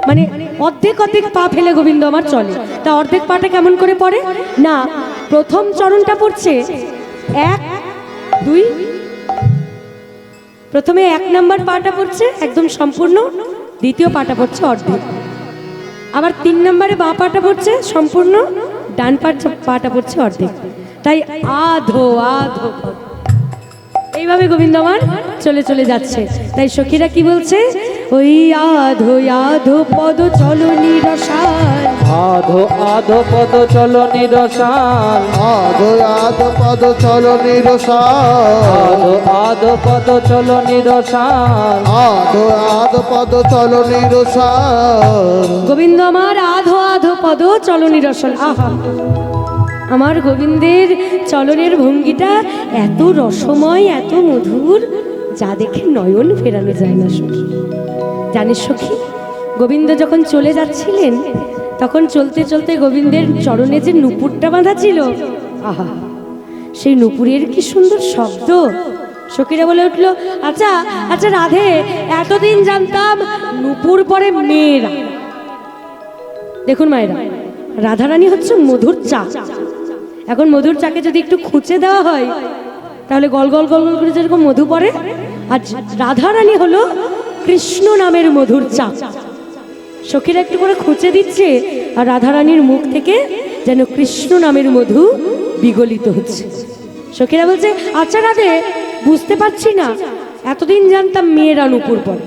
মানে অর্ধেক অর্ধেক পা ফেলে গোবিন্দ আমার চলে। তা অর্ধেক পাটা কেমন করে পড়ে? না, প্রথম চরণটা পড়ছে 1 2, প্রথমে 1 নাম্বার পাটা পড়ছে একদম সম্পূর্ণ, দ্বিতীয় পাটা পড়ছে অর্ধেক, আবার 3 নম্বরে বাঁ পাটা পড়ছে সম্পূর্ণ, ডান পাটা পড়ছে অর্ধেক। তাই আধো আধো এইভাবে গোবিন্দ আমার চলে চলে যাচ্ছে। তাই সখীরা কি বলছে? ওই আধো আধো পদ চলনি রসাল, আধো আধো পদ চলো নিরসাল, আধো আধো পদ চলো নিরসাল, আধো আধো পদ চলো নিরসাল, আধো আধো পদ চলো নিরসাল। গোবিন্দ আমার আধো আধো পদ চলনি রসল। আহা, আমার গোবিন্দের চলনের ভঙ্গিটা এত রসময়, এত মধুর, যা দেখে নয়ন ফেরানো যায় না সখী। জানিস সখী, গোবিন্দ যখন চলে যাচ্ছিলেন তখন চলতে চলতে গোবিন্দের চরণে যে নুপুরটা বাঁধা ছিল, আহা, সেই নুপুরের কি সুন্দর শব্দ। সখীরা বলে উঠলো, আচ্ছা আচ্ছা রাধে, এতদিন জানতাম নুপুর পরে মেয়েরা। দেখুন মায়েরা, রাধারানী হচ্ছে মধুর চা। এখন মধুর চাকে যদি একটু খুঁচে দেওয়া হয় তাহলে গল গল গল গল করে যেরকম মধু পড়ে, আর রাধারানী হলো কৃষ্ণ নামের মধুর চা। সখীরা একটু করে খুঁচে দিচ্ছে আর রাধারানীর মুখ থেকে যেন কৃষ্ণ নামের মধু বিগলিত হচ্ছে। সখীরা বলছে, আচ্ছা রাধে, বুঝতে পারছি না, এতদিন জানতাম মেয়েরা নুপুর পরে,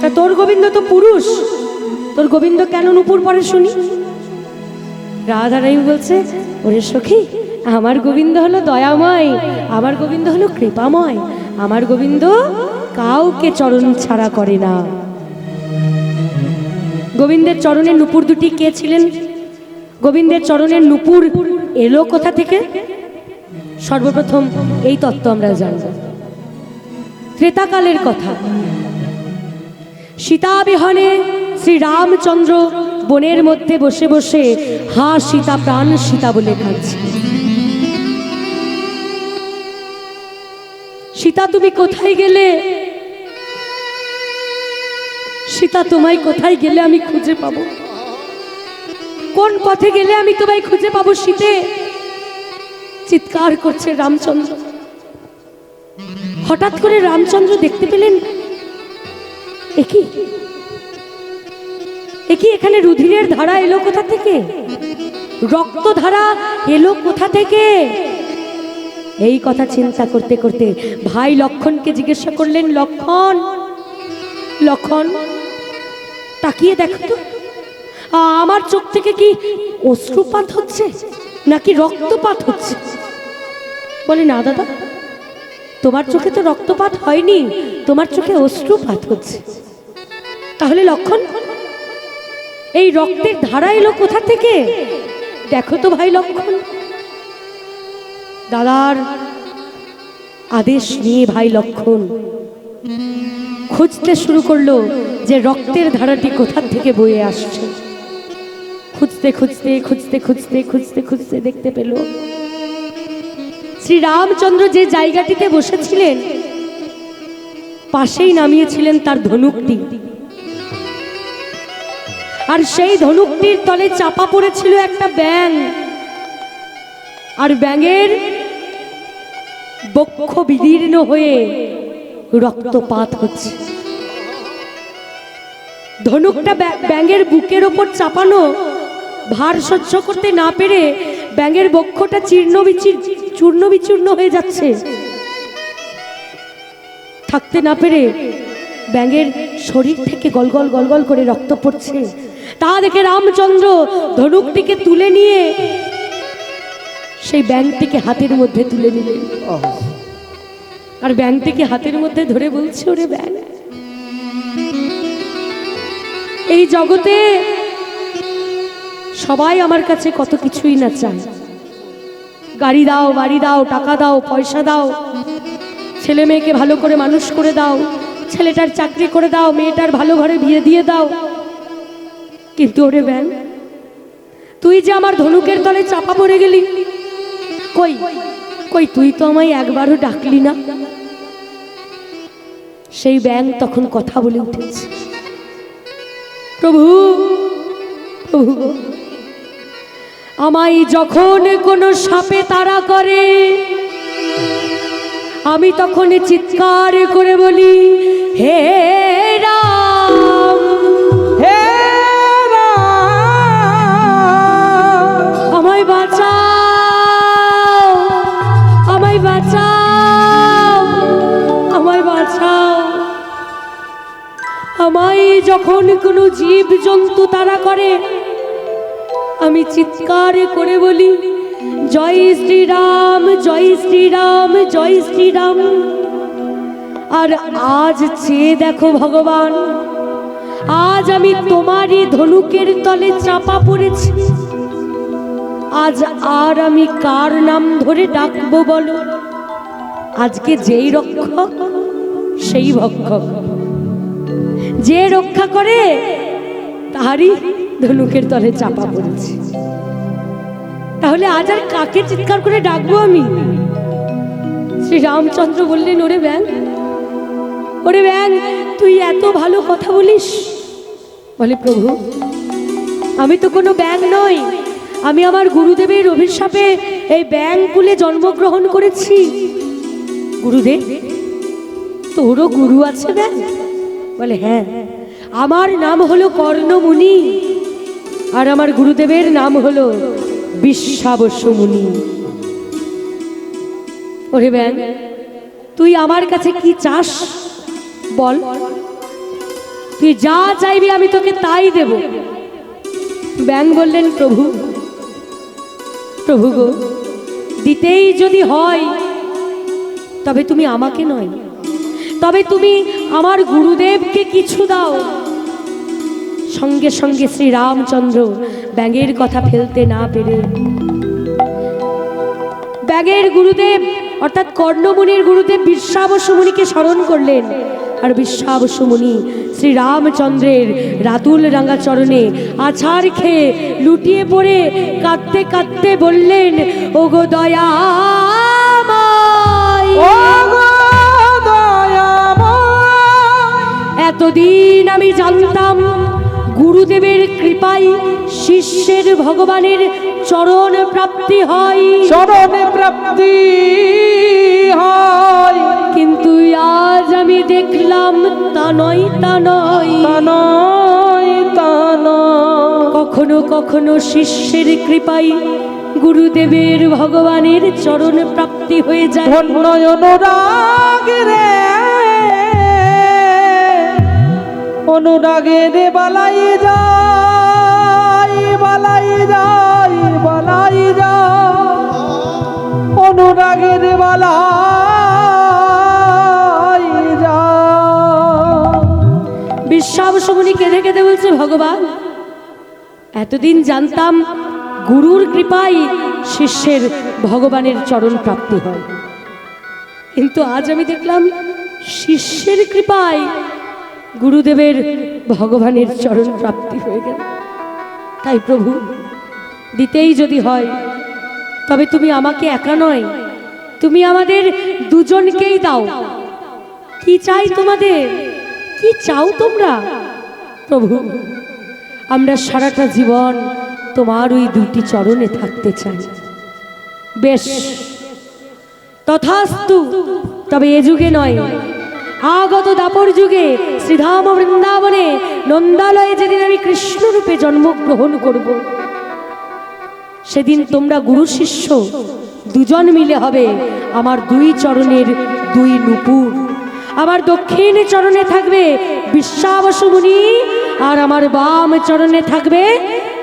তা তোর গোবিন্দ তো পুরুষ, তোর গোবিন্দ কেন নুপুর পরে শুনি? রাধারানী বলছে, ওরে সখী, আমার গোবিন্দ হলো দয়াময়, আমার গোবিন্দ হলো কৃপাময়, আমার গোবিন্দ কাউকে চরণ ছাড়া করে না। গোবিন্দের চরণের নুপুর দুটি কে ছিলেন? গোবিন্দের চরণের নুপুর এলো কোথা থেকে? সর্বপ্রথম এই তত্ত্ব আমরা জানব। ত্রেতাকালের কথা। সীতা বিহনে শ্রীরামচন্দ্র বনের মধ্যে বসে বসে হা সীতা প্রাণ সীতা বলে কাঁদছে। সীতা তুমি কোথায় গেলে? সীতা তোমায় কোথায় গেলে আমি খুঁজে পাবো? কোন পথে গেলে আমি তোমায় খুঁজে পাবো সীতে? চিৎকার করছে রামচন্দ্র। হঠাৎ করে রামচন্দ্র দেখতে পেলেন, একই এখানে রুধিরের ধারা এলো কোথা থেকে? রক্ত ধারা এলো কোথা থেকে? এই কথা চিন্তা করতে করতে ভাই লক্ষণকে জিজ্ঞাসা করলেন, লক্ষণ, লক্ষণ, তাকিয়ে দেখো তো, আমার চোখ থেকে কি অশ্রুপাত হচ্ছে নাকি রক্তপাত হচ্ছে? বলে, না দাদা, তোমার চোখে তো রক্তপাত হয়নি, তোমার চোখে অশ্রুপাত হচ্ছে। তাহলে লক্ষণ, এই রক্তের ধারা এলো কোথা থেকে? দেখো তো ভাই লক্ষণ। দাদার আদেশ নিয়ে ভাই লক্ষণ খুঁজতে শুরু করলো যে রক্তের ধারাটি কোথা থেকে বয়ে আসছে। খুঁজতে খুঁজতে খুঁজতে খুঁজতে খুঁজতে খুঁজতে দেখতে পেল শ্রীরামচন্দ্র যে জায়গাটিতে বসেছিলেন পাশেই নামিয়েছিলেন তার ধনুকটি, আর সেই ধনুকটির তলে চাপা পড়েছিল একটা ব্যাঙ, আর ব্যাঙের বক্ষ বিদীর্ণ হয়ে রক্তপাত হচ্ছে। ধনুকটা ব্যাঙের বুকের ওপর চাপানো, ভার সহ্য করতে না পেরে ব্যাঙের বক্ষটা চূর্ণ বিচূর্ণ হয়ে যাচ্ছে। থাকতে না পেরে ব্যাঙের শরীর থেকে গলগল গলগল করে রক্ত পড়ছে। তা দেখে রামচন্দ্র ধনুকটিকে তুলে নিয়ে সেই ব্যাঙটিকে হাতের মধ্যে তুলে নিলেন, আর ব্যাঙটিকে হাতের মধ্যে ধরে বলছে, ওরে ব্যাঙ, এই জগতে সবাই আমার কাছে কত কিছুই না চায়। গাড়ি দাও, বাড়ি দাও, টাকা দাও, পয়সা দাও, ছেলে মেয়েকে ভালো করে মানুষ করে দাও, ছেলেটার চাকরি করে দাও, মেয়েটার ভালো ঘরে বিয়ে দিয়ে দাও। কিন্তু ওরে ব্যাঙ, তুই যে আমার ধনুকের তলে চাপা পড়ে গেলি, কই কই তুই তো আমায় একবারও ডাকলি না। সেই ব্যাঙ তখন কথা বলে উঠেছে, প্রভু, প্রভু, আমায় যখন কোনো সাপে তাড়া করে আমি তখন চিৎকার করে বলি, হে রাম, হে রাম, আমায় বাঁচাও, আমায় বাঁচাও, আমায় বাঁচাও, যখন কোনো জীব জন্তু তারা করে, আমি চিৎকার করে বলি জয় শ্রীরাম, জয় শ্রীরাম, জয় শ্রীরাম। আর আজ চেয়ে দেখো ভগবান, আজ আমি তোমারই ধনুকের তলে চাপা পড়েছি। আজ আর আমি কার নাম ধরে ডাকবো বলো? আজকে যেই রক্ষক সেই ভক্ষক, যে রক্ষা করে তারই ধনুকের তলে চাপা পড়েছে। তাহলে আজ আর কাকে চিৎকার করে ডাকবো আমি? শ্রী রামচন্দ্র বললেন, ওরে ব্যাং, ওরে ব্যাং, তুই এত ভালো কথা বলিস। বলে, প্রভু আমি তো কোনো ব্যাং নই, আমি আমার গুরুদেবের অভিশাপে এই ব্যাং কুলে জন্মগ্রহণ করেছি। গুরুদেব, তোরও গুরু আছে ব্যাং? বলে, হ্যাঁ, আমার নাম হলো কর্ণমুনি, আর আমার গুরুদেবের নাম হলো বিশ্বাবস্য মুনি। ওরে ব্যাং, তুই আমার কাছে কি চাস বল? তুই যা চাইবি আমি তোকে তাই দেব। ব্যাং বললেন, প্রভু, প্রভু গো, দিতেই যদি হয় তবে তুমি আমাকে নয়, তবে তুমি আমার গুরুদেবকে কিছু দাও। সঙ্গে সঙ্গে শ্রী রামচন্দ্র ব্যাঙের কথা ফেলতে না পেরে ব্যাঙের গুরুদেব অর্থাৎ কর্ণমুনির গুরুদেব বিশ্বাবস্য মুনিকে স্মরণ করলেন। আর বিশ্বাবস্য মুনি শ্রী রামচন্দ্রের রাতুল রাঙা চরণে আছাড় খেয়ে লুটিয়ে পড়ে কাঁদতে কাঁদতে বললেন, ওগো দয়াময়, এতদিন আমি জানতাম গুরুদেবের কৃপায় শিষ্যের ভগবানের চরণ প্রাপ্তি হয়, চরণ প্রাপ্তি হয়, কিন্তু আজ আমি দেখলাম তা নয়, তা নয়, তা নয়, তা নয়। কখনো কখনো শিষ্যের কৃপায় গুরুদেবের ভগবানের চরণ প্রাপ্তি হয়ে যায়। ধন্য অনুরাগ রে, অনুরাগে রে বালাই যায়, বালাই যায়, বালাই যায়, অনুরাগে রে বালাই যায়। বিশ্বাবস্য মুনি কেঁদে কেঁদে বলছে, ভগবান এতদিন জানতাম গুরুর কৃপায় শিষ্যের ভগবানের চরণ প্রাপ্তি হয়, কিন্তু আজ আমি দেখলাম শিষ্যের কৃপায় গুরুদেবের ভগবানের চরণ প্রাপ্তি হয়ে গেল। তাই প্রভু, দিতেই যদি হয় তবে তুমি আমাকে একা নয়, তুমি আমাদের দুজনকেই দাও। কি চাই তোমাদের? কি চাও তোমরা? প্রভু, আমরা সারাটা জীবন তোমার ওই দুটি চরণে থাকতে চাই। বেশ, তথাস্তু। তবে এ যুগে নয়, আগত দাপর যুগে শ্রীধাম বৃন্দাবনে নন্দালয়ে যেদিন আমি কৃষ্ণরূপে জন্মগ্রহণ করব, সেদিন তোমরা গুরু শিষ্য দুজন মিলে হবে আমার দুই চরণের দুই নুপুর। আমার দক্ষিণ চরণে থাকবে বিশ্বাবস্য মুনি, আর আমার বাম চরণে থাকবে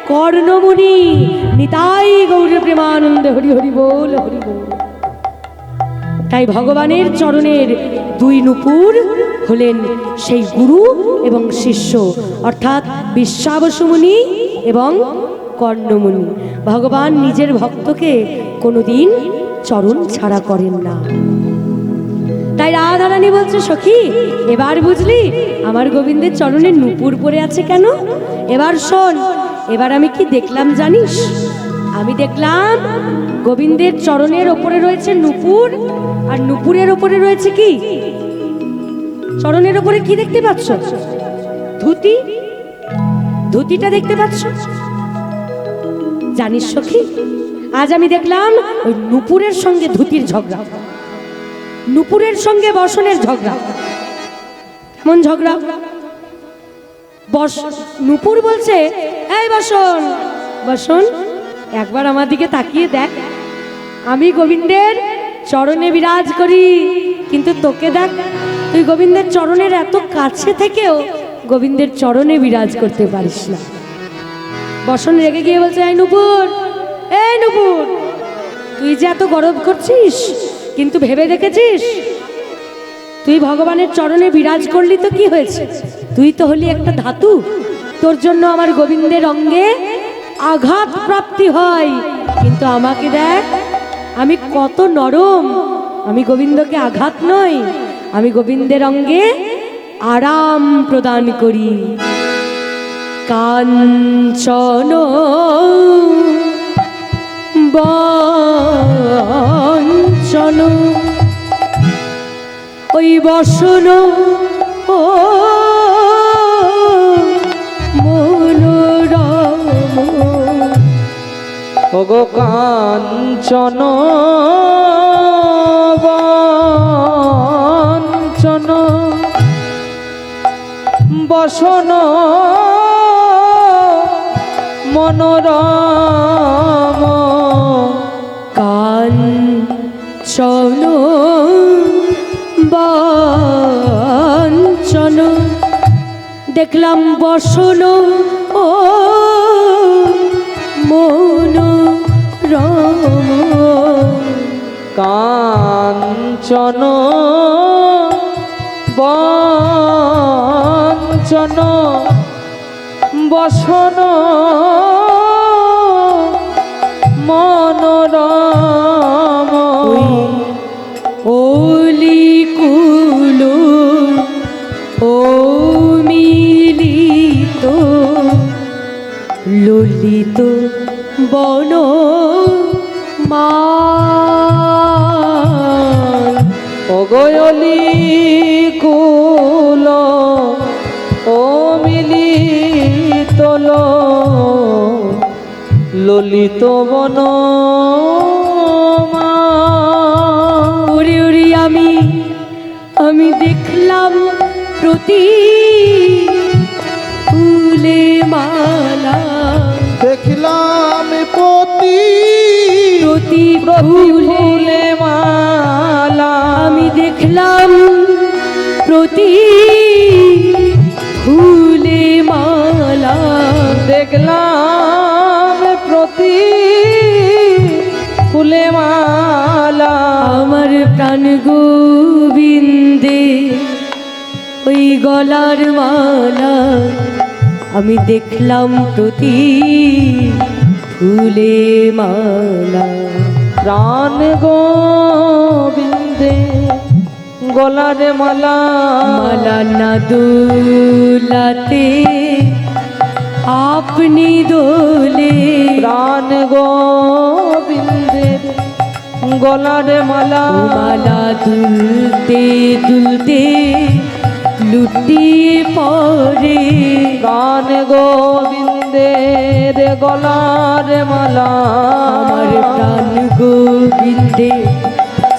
কর্ণমুনি। নিতাই গৌর প্রেমানন্দে হরি হরি বল, হরি বল। তাই ভগবানের চরণের দুই নুপুর হলেন সেই গুরু এবং শিষ্য, অর্থাৎ বিশ্বাবস্য মুনি এবং কর্ণমুনি। ভগবান নিজের ভক্তকে কোনোদিন চরণ ছাড়া করেন না। তাই রাধারানী বলছে, সখী এবার বুঝলি আমার গোবিন্দের চরণে নুপুর পড়ে আছে কেন? এবার শোন, এবার আমি কি দেখলাম জানিস? আমি দেখলাম গোবিন্দের চরণের ওপরে রয়েছে নুপুর, আর নুপুরের ওপরে রয়েছে কি? চরণের ওপরে কি দেখতে পাচ্ছ? ধুতি। ধুতিটা দেখতে পাচ্ছ? জানিস সখী, আজ আমি দেখলাম ওই নুপুরের সঙ্গে ধুতির ঝগড়া, নুপুরের সঙ্গে বসনের ঝগড়া। কেমন ঝগড়া? নুপুর বলছে, এই বসন, বসন একবার আমার দিকে তাকিয়ে দেখ, আমি গোবিন্দের চরণে বিরাজ করি, কিন্তু তোকে দেখ, তুই গোবিন্দের চরণের এত কাছে থেকেও গোবিন্দের চরণে বিরাজ করতে পারিস না। বসন রেগে গিয়ে বলছে, এই নুপুর, এই নুপুর, তুই যে এত গরব করছিস, কিন্তু ভেবে দেখেছিস তুই ভগবানের চরণে বিরাজ করলি তো কি হয়েছে? তুই তো হলি একটা ধাতু, তোর জন্য আমার গোবিন্দের অঙ্গে আঘাত প্রাপ্তি হয়, কিন্তু আমাকে দেখ, আমি কত নরম, আমি গোবিন্দকে আঘাত নই, আমি গোবিন্দের অঙ্গে আরাম প্রদান করি। কাঞ্চন বঞ্চন ওই বসন ও মনোরম, ওগো কাঞ্চন বঞ্চন বসন মনোরম, কাঞ্চন বঞ্চন দেখলাম বসন ও মনোরম, কাঞ্চন বঞ্চন বসন মনোরম, ওলি কুলো ও মিলিত ললিত বন মাল, অগয়লি কুল ও মিলিত ললিত বন ওরে ওরে আমি দেখলাম প্রতি ফুলে মালা, দেখলাম প্রতি প্রতি ফুলে মালা, আমি দেখলাম প্রতি ফুলে মালা, দেখলাম প্রতি ফুলে মালা, আমার প্রাণ গোবিন্দে ওই গলার মালা, আমি দেখলাম প্রতি ফুলে মালা, প্রাণ গোবিন্দে গলার মালা, মালা না দোলাতে আপনি দোলে, প্রাণ গোবিন্দের গলার মালা, মালা দুলতে দুলতে লুটিয়ে পড়ে, প্রাণ গোবিন্দের গলার মালা, আমার প্রাণ গোবিন্দে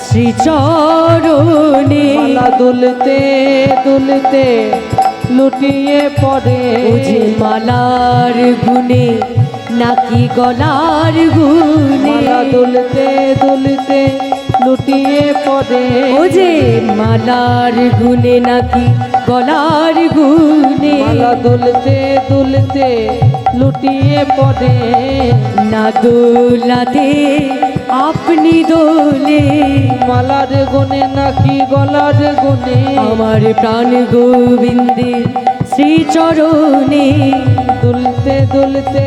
শ্রীচরণে, মালা দুলতে দুলতে লুটিয়ে পড়ে, ও যে মালার গুণে নাকি গলার গুণে, মালা দুলতে দুলতে লুটিয়ে পড়ে, ও যে মালার গুণে নাকি গলার গুণে, মালা দুলতে দুলতে লুটিয়ে পড়ে, না দোলাতে আপনি দোলে, মালার গুণে নাকি গলার গুণে, আমার প্রাণ গোবিন্দের শ্রীচরণে, দুলতে দুলতে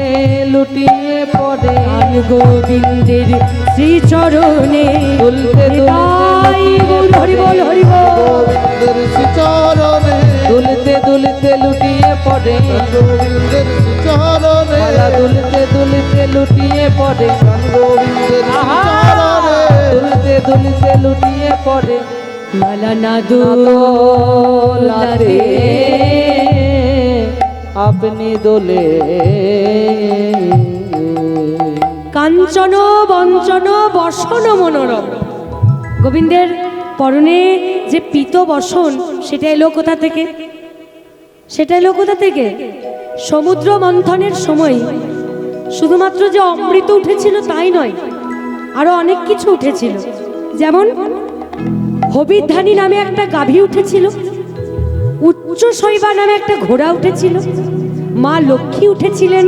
লুটিয়ে পড়ে, প্রাণ গোবিন্দের শ্রীচরণে, দুলতে তাই বল হরি বল হরি বল, গোবিন্দের শ্রীচরণে, দুলতে দুলতে লুটিয়ে পড়ে, গোবিন্দের শ্রীচরণে, মালা দুলতে দুলতে লুটিয়ে পড়ে, গোবিন্দের শ্রীচরণে, দুলতে দুলতে লুটিয়ে পড়ে, মালা না দোলাতে আপনি দোলে, কাঞ্চন বঞ্চন বসন মনোরম, গোবিন্দের পরনে যে পীত বসন সেটা এলো কোথা থেকে? সেটা এলো কোথা থেকে? সমুদ্র মন্থনের সময় শুধুমাত্র যে অমৃত উঠেছিল তাই নয়, আরো অনেক কিছু উঠেছিল। যেমন হবিরধানী নামে একটা গাভী উঠেছিল, উচ্চ শৈবা নামে একটা ঘোড়া উঠেছিল, মা লক্ষ্মী উঠেছিলেন,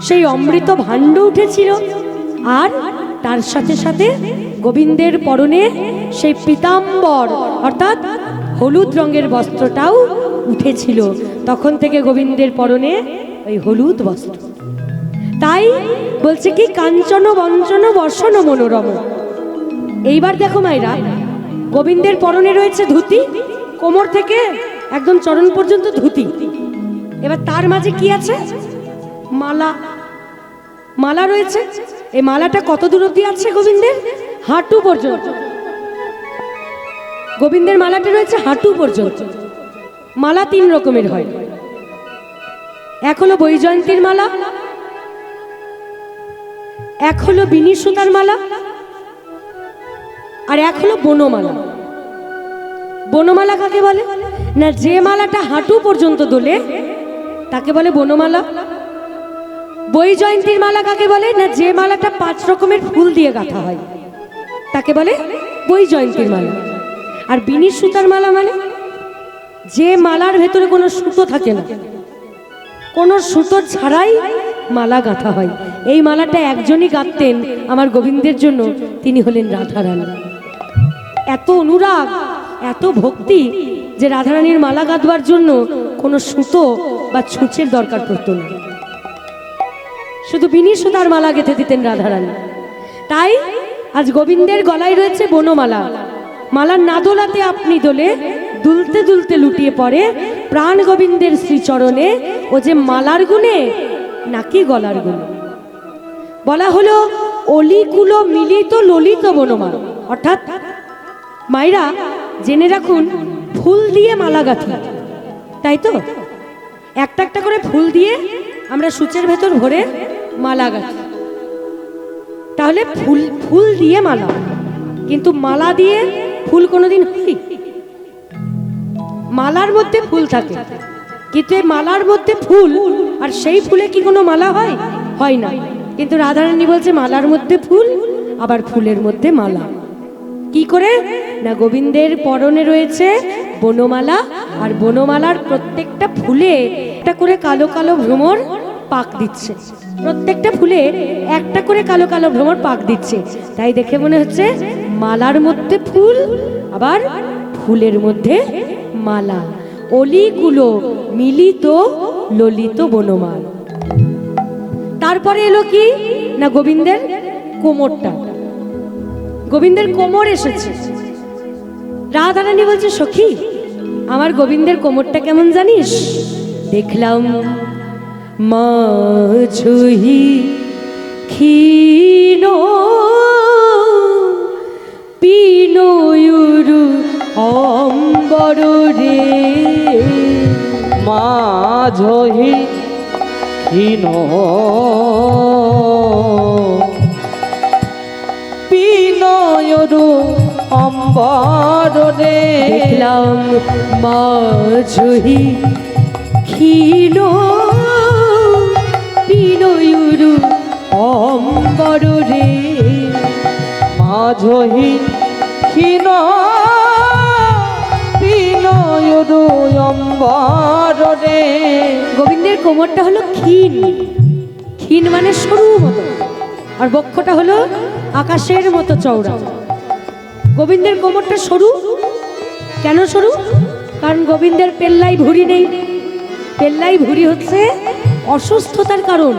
সেই অমৃত ভাণ্ড উঠেছিল, আর তার সাথে সাথে গোবিন্দের পরনে সেই পীতাম্বর অর্থাৎ হলুদ রঙের বস্ত্রটাও উঠেছিল। তখন থেকে গোবিন্দের পরনে ওই হলুদ বস্ত্র। তাই বলছে কি কাঞ্চন বঞ্চন বসন মনোরম। এইবার দেখো মায়েরা, গোবিন্দের পরনে রয়েছে ধুতি, কোমর থেকে একদম চরণ পর্যন্ত ধুতি। এবার তার মাঝে কি আছে? মালা। মালা রয়েছে। এই মালাটা কত দূর অব্দি আছে গোবিন্দের? হাঁটু পর্যন্ত। গোবিন্দের মালাটা রয়েছে হাঁটু পর্যন্ত। মালা 3 রকমের হয়। এক হলো বৈজয়ন্তীর মালা, এক হলো বিনি সুতার মালা, আর এক হলো বনমালা। বনমালা কাকে বলে না, যে মালাটা হাঁটু পর্যন্ত দোলে তাকে বলে বনমালা। বৈজয়ন্তীর মালা কাকে বলে না, যে মালাটা 5 রকমের ফুল দিয়ে গাঁথা হয় তাকে বলে বৈজয়ন্তীর মালা। আর বিনি সুতার মালা মানে যে মালার ভেতরে কোনো সুতো থাকে না, কোনো সুতো ছাড়াই মালা গাঁথা হয়। এই মালাটা একজনই গাঁথতেন আমার গোবিন্দের জন্য, তিনি হলেন রাধারানী। এত অনুরাগ, এত ভক্তি যে রাধারানীর মালা গাঁথবার জন্য কোনো সুতো বা ছুঁচের দরকার পড়তো না, শুধু বিনি সুতার মালা গেঁথে দিতেন রাধারানী। তাই আজ গোবিন্দের গলায় রয়েছে বনমালা। মালার না দোলাতে আপনি দোলে, দুলতে দুলতে লুটিয়ে পড়ে প্রাণ গোবিন্দের শ্রীচরণে। ও যে মালার গুণে নাকি গলার গুণে। বলা হলো অলিকুলো মিলিত ললিত বনমালা। অর্থাৎ মায়েরা জেনে রাখুন, ফুল দিয়ে মালা গাঁথি, তাই তো? একটা একটা করে ফুল দিয়ে আমরা সূচের ভেতর ভরে মালা গাঁথি। তাহলে ফুল ফুল দিয়ে মালা, কিন্তু মালা দিয়ে ফুল কোনোদিন হয়? মালার মধ্যে ফুল থাকে, কিন্তু এই মালার মধ্যে ফুল, আর সেই ফুলে কি কোনো মালা হয়? হয় না। কিন্তু রাধারানী বলছে মালার মধ্যে ফুল, আবার ফুলের মধ্যে মালা। কি করে না, গোবিন্দের পরনে রয়েছে বনমালা, আর বনমালার প্রত্যেকটা ফুলে একটা করে কালো কালো ভ্রমর পাক দিচ্ছে। প্রত্যেকটা ফুলে একটা করে কালো কালো ভ্রমর পাক দিচ্ছে। তাই দেখে মনে হচ্ছে মালার মধ্যে ফুল, আবার ফুলের মধ্যে মালা। অলিগুলো মিলিত ললিত বনমাল। তারপরে এলো কি না, গোবিন্দের কোমরটা। গোবিন্দের কোমর এসেছে। রাধারানী বলছে সখী, আমার গোবিন্দের কোমরটা কেমন জানিস? দেখলাম মাঝহি ক্ষীণ পিনয়ুরু অম্বর রে। মাঝহি ক্ষীণ পিনয়ুরু অম্বর রে। দেখলাম মাঝহি ক্ষীণ পিনয়ুরু অম্বর রে। মাঝহি ক্ষীণ পিনয়ুরু অম্বর রে। গোবিন্দের কোমরটা হলো ক্ষীণ। ক্ষীণ মানে সরু মতো, আর বক্ষটা হলো আকাশের মতো চওড়া। গোবিন্দের কোমরটা সরু। কেন সরু? কারণ গোবিন্দের পেল্লাই ভুঁড়ি নেই। পেল্লাই ভুঁড়ি হচ্ছে অসুস্থতার কারণ।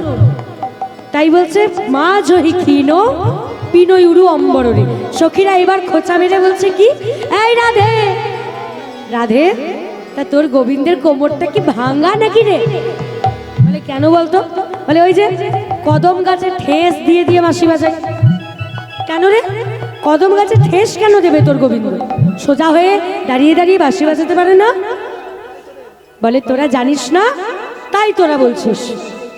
তাই বলছে মা জহি ক্ষীণ পিনয়ুরু অম্বরে। সখীরা এবার খোঁচা মেরে বলছে কি, এই রাধে রাধে, তা তোর গোবিন্দের কোমরটা কি ভাঙা নাকি রে? বলে কেন বলতো? বলে ওই যে কদম গাছে ঠেস দিয়ে দিয়ে মাসি বাজায়। কেন রে? কদম গাছে ঠেস কেন দেবে তোর গোবিন্দ? সোজা হয়ে দাঁড়িয়ে দাঁড়িয়ে বাঁশি বাজাতে পারে না? বলে তোরা জানিস না, তাই তোরা বলছিস।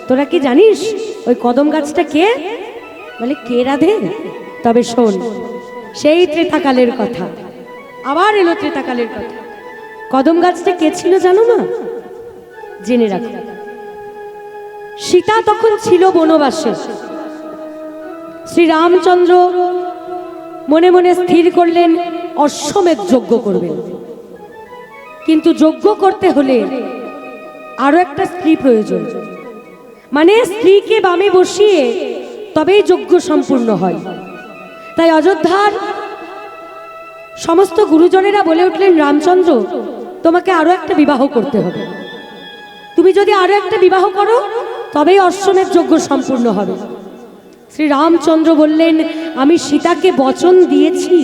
তোরা কি জানিস ওই কদম গাছটা কে? বলে কে রাধে? তবে শোন, সেই ত্রেতাকালের কথা। আবার এলো ত্রেতাকালের কথা। কদম গাছটা কে ছিল জানো না? জেনে রাখো। সীতা তখন ছিল বনবাসে। শ্রী রামচন্দ্র মনে মনে স্থির করলেন অশ্বমেধ যজ্ঞ করবেন। কিন্তু যজ্ঞ করতে হলে আরো একটা স্ত্রী প্রয়োজন, মানে স্ত্রীকে বামে বসিয়ে তবেই যজ্ঞ সম্পূর্ণ হয়। তাই অযোধ্যার সমস্ত গুরুজনেরা বলে উঠলেন, রামচন্দ্র তোমাকে আরো একটা বিবাহ করতে হবে। তুমি যদি আরো একটা বিবাহ করো তবেই অশ্বমেধ যজ্ঞ সম্পূর্ণ হবে। শ্রী রামচন্দ্র বললেন, আমি সীতাকে বচন দিয়েছি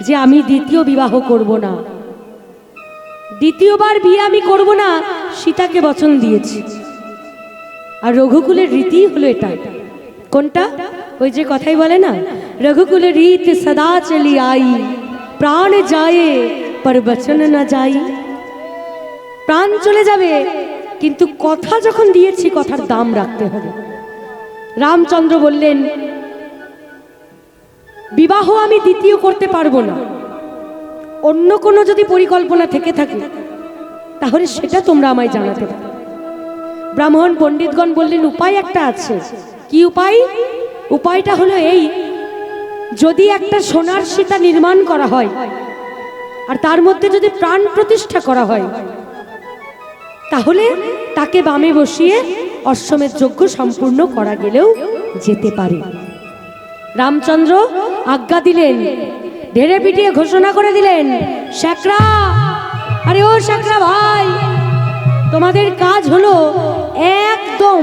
যে আমি দ্বিতীয় বিবাহ করব না, দ্বিতীয়বার বিয়ে আমি করব না, সীতাকে বচন দিয়েছি। আর রঘুকুলের রীতি হলো এটা। কোনটা? ওই যে কথাই বলে না, রঘুকুলের রীত সদা চলি আই, প্রাণ যায় পর বচন না যাই। প্রাণ চলে যাবে কিন্তু কথা যখন দিয়েছি কথার দাম রাখতে হবে। রামচন্দ্র বললেন, বিবাহ আমি দ্বিতীয় করতে পারবো না, অন্য কোনো যদি পরিকল্পনা থেকে থাকে তাহলে সেটা তোমরা আমায় জানাতে পারো। ব্রাহ্মণ পণ্ডিতগণ বললেন, উপায় একটা আছে। কি উপায়? উপায়টা হলো এই, যদি একটা সোনার সীতা নির্মাণ করা হয় আর তার মধ্যে যদি প্রাণ প্রতিষ্ঠা করা হয় তাহলে তাকে বামে বসিয়ে অশ্বমেধ যজ্ঞ সম্পূর্ণ করা গেলেও যেতে পারে। রামচন্দ্র আজ্ঞা দিলেন, ঢেরে পিটিয়ে ঘোষণা করে দিলেন, শ্যাকরা, আরে ও শ্যাকরা ভাই, তোমাদের কাজ হলো একদম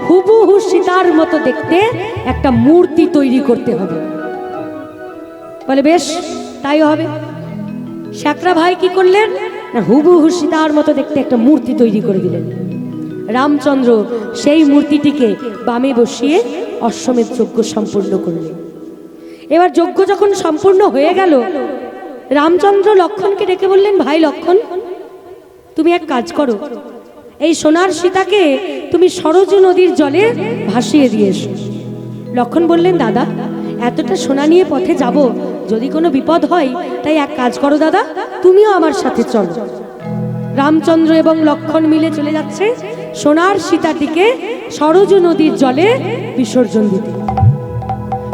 হুবহু সীতার মতো দেখতে একটা মূর্তি তৈরি করতে হবে। বলে বেশ, তাই হবে। শ্যাকরা ভাই কি করলেন না, হুবহু সীতার মতো দেখতে একটা মূর্তি তৈরি করে দিলেন। রামচন্দ্র সেই মূর্তিটিকে বামে বসিয়ে অশ্বমেধ যজ্ঞ সম্পূর্ণ করলেন। এবার যজ্ঞ যখন সম্পূর্ণ হয়ে গেল, রামচন্দ্র লক্ষ্মণকে ডেকে বললেন, ভাই লক্ষ্মণ, তুমি এক কাজ করো, এই সোনার সীতাকে তুমি সরযূ নদীর জলে ভাসিয়ে দিয়ে এসো। লক্ষ্মণ বললেন, দাদা এতটা সোনা নিয়ে পথে যাব, যদি কোনো বিপদ হয়, তাই এক কাজ করো দাদা, তুমিও আমার সাথে চলো। রামচন্দ্র এবং লক্ষ্মণ মিলে চলে যাচ্ছে সোনার সীতাটিকে সরযূ নদীর জলে বিসর্জন দিতে।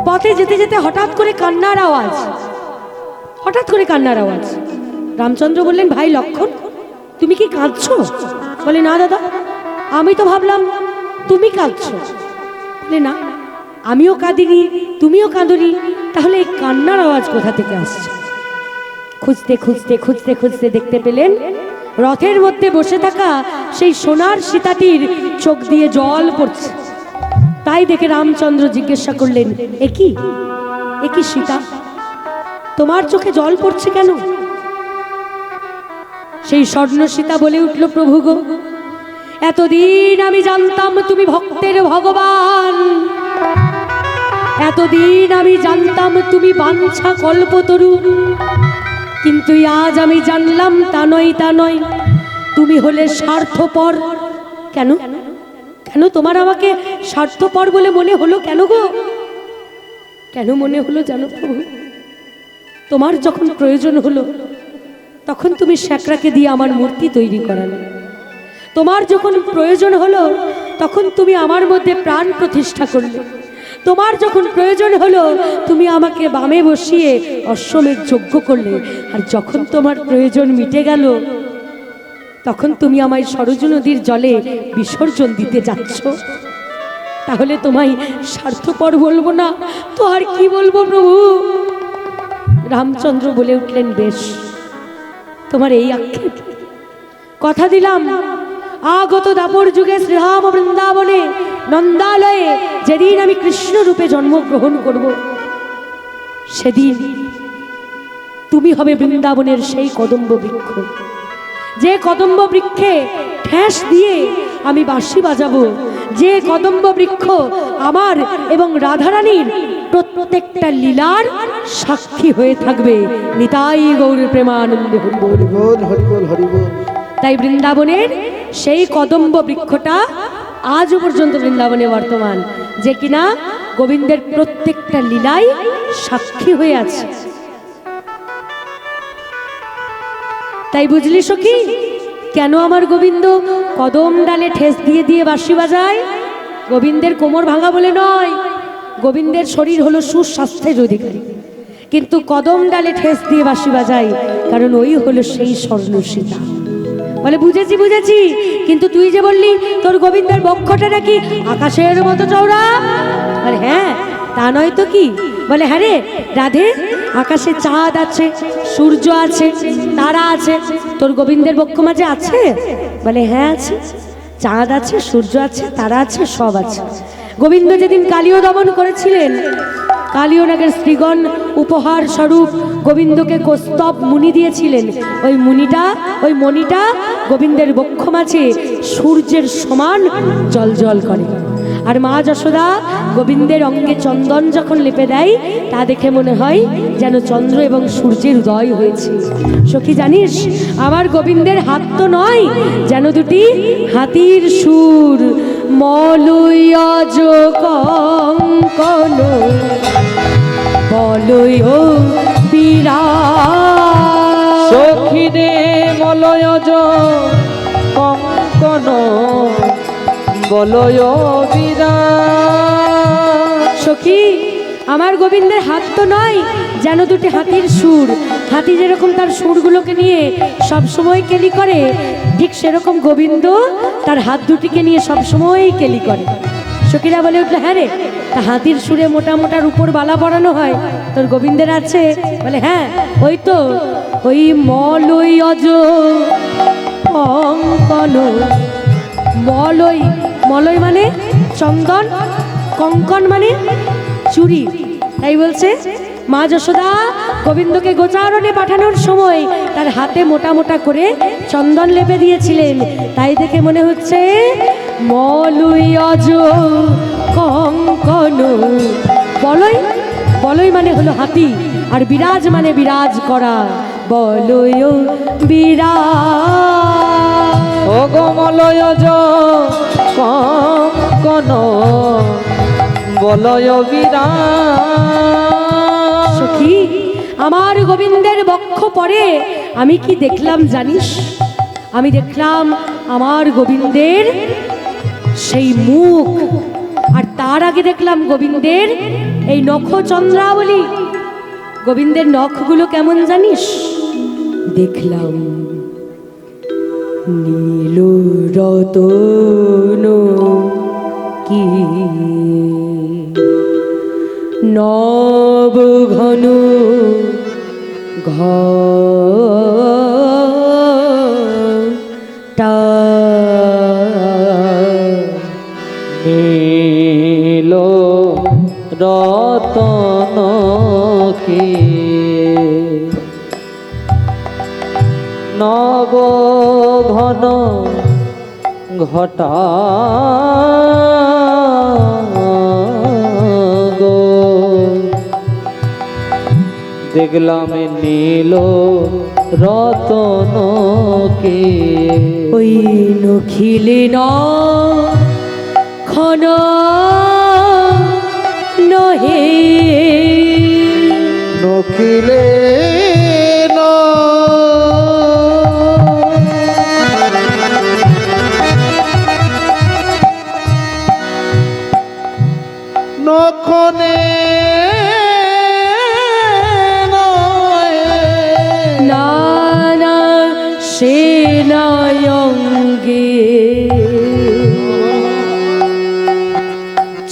পথে যেতে যেতে হঠাৎ করে কান্নার আওয়াজ, হঠাৎ করে কান্নার আওয়াজ। রামচন্দ্র বললেন, ভাই লক্ষ্মণ, তুমি কি কাঁদছো? বলে, না দাদা, আমি তো ভাবলাম তুমি কাঁদছো। বলে, না, আমিও কাঁদিনি, তুমিও কাঁদনি, তাহলে এই কান্নার আওয়াজ কোথা থেকে আসছে? খুঁজতে খুঁজতে খুঁজতে খুঁজতে দেখতে পেলেন রথের মধ্যে বসে থাকা সেই সোনার সীতাটির চোখ দিয়ে জল পড়ছে। তাই দেখে রামচন্দ্র জিজ্ঞাসা করলেন, এ কি সীতা, তোমার চোখে জল পড়ছে কেন? সেই স্বর্ণ সীতা বলে উঠল, প্রভু গো, এতদিন আমি জানতাম তুমি ভক্তের ভগবান, এতদিন আমি জানতাম তুমি বাঞ্ছা কল্পতরু, কিন্তু আজ আমি জানলাম তা নয়, তা নয়, তুমি হলে স্বার্থপর। কেন কেন তোমার আমাকে স্বার্থপর বলে মনে হলো কেন গো? কেন মনে হলো জানো প্রভু? তোমার যখন প্রয়োজন হলো তখন তুমি শ্যাকরাকে দিয়ে আমার মূর্তি তৈরি করালে। তোমার যখন প্রয়োজন হলো তখন তুমি আমার মধ্যে প্রাণ প্রতিষ্ঠা করলে। তোমার যখন প্রয়োজন হলো তুমি আমাকে বামে বসিয়ে অশ্বমেধ যজ্ঞ করলে। আর যখন তোমার প্রয়োজন মিটে গেল তখন তুমি আমায় সরযূ নদীর জলে বিসর্জন দিতে যাচ্ছ। তাহলে তোমায় স্বার্থপর বলবো না তো আর কি বলবো প্রভু? রামচন্দ্র বলে উঠলেন, বেশ, তোমার এই আক্ষেপ, কথা দিলাম আগত দাপর যুগে শ্রীরাম বৃন্দাবনে নন্দালয়ে যেদিন আমি কৃষ্ণ রূপে জন্মগ্রহণ করব, সেদিন তুমি হবে বৃন্দাবনের সেই কদম্ব বৃক্ষ, যে কদম্ব বৃক্ষে ঠেস দিয়ে আমি বাঁশি বাজাবো, যে কদম্ব বৃক্ষ আমার এবং রাধারানীর প্রত্যেকটা লীলার সাক্ষী হয়ে থাকবে। নিতাই গৌর প্রেমানন্দে হরিবোল হরিবোল হরিবোল। তাই বৃন্দাবনের সেই কদম্ব বৃক্ষটা আজও পর্যন্ত বৃন্দাবনে বর্তমান, যে কিনা গোবিন্দের প্রত্যেকটা লীলায় সাক্ষী হয়ে আছে। তাই বুঝলি সখী, কেন আমার গোবিন্দ কদম ডালে ঠেস দিয়ে দিয়ে বাঁশি বাজায়? গোবিন্দের কোমর ভাঙা বলে নয়, গোবিন্দের শরীর হলো সুস্বাস্থ্যের অধিকারী। কিন্তু কদম ডালে ঠেস দিয়ে বাঁশি বাজাই, কারণ ওই হলো সেই স্বর্ণ সীতা। বলে বুঝেছি বুঝেছি, কিন্তু তুই যে বললি তোর গোবিন্দের বক্ষটা নাকি আকাশের মতো চওড়া। আরে হ্যাঁ, তা নয় তো কি। বলে হ্যাঁ রে রাধে, আকাশে চাঁদ আছে, সূর্য আছে, তারা আছে, তোর গোবিন্দের বক্ষ মাঝে আছে? বলে হ্যাঁ আছে, চাঁদ আছে, সূর্য আছে, তারা আছে, সব আছে। গোবিন্দ যেদিন কালীয় দমন করেছিলেন, কালীয় নাগের স্ত্রীগণ উপহার স্বরূপ গোবিন্দকে কৌস্তব মুনি দিয়েছিলেন। ওই মণিটা গোবিন্দের বক্ষ মাঝে সূর্যের সমান জল করে। আর মা যশোদা গোবিন্দের অঙ্গে চন্দন যখন লেপে দেয়, তা দেখে মনে হয় যেন চন্দ্র এবং সূর্যের উদয় হয়েছে। সখী জানিস, আমার গোবিন্দের হাত তো নয়, যেন দুটি হাতির সুর। মলয়জ কঙ্কন বলয় বিরাট। সখিরে মলয়জ কঙ্কন বলয় বিরাট। সখী, আমার গোবিন্দের হাত তো নয়, যেন দুটি হাতির সুর। হাতি যেরকম তার সুরগুলোকে নিয়ে সব সময় কেলি করে, ঠিক সেরকম গোবিন্দ তার হাত দুটিকে নিয়ে সব সময় কেলি করে। সখীরা বলে উঠলো হ্যাঁ রে, তা হাতির সুরে মোটা মোটা রূপোর বালা পরানো হয়, তোর গোবিন্দের আছে? বলে হ্যাঁ, ওই তো ওই মলয়জ কঙ্কন। মলয় মানে চন্দন, কঙ্কন মানে চুরি। তাই বলছে মা যশোদা গোবিন্দকে গোচারণে পাঠানোর সময় তার হাতে মোটা মোটা করে চন্দন লেপে দিয়েছিলেন। তাই দেখে মনে হচ্ছে মলয়জ কঙ্কন। বলয় মানে হলো হাতি, আর বিরাজ মানে বিরাজ করা। বলয় বিরাজ। ও গো মলয়জ কঙ্কন বলয় বিরাট। সখী, আমার গোবিন্দের বক্ষ পরে আমি কি দেখলাম জানিস? আমি দেখলাম আমার গোবিন্দের সেই মুখ, আর তার আগে দেখলাম গোবিন্দের এই নখ চন্দ্রাবলী। গোবিন্দের নখগুলো কেমন জানিস? দেখলাম নীল রতন কি নব ঘন ঘটা। নীল রতন কি নব ঘন ঘটা গো। দেখলাম নীল রতন কে ওই নখিলে খন নহে নখিলে নখনে নানা সে নয়ঙ্গে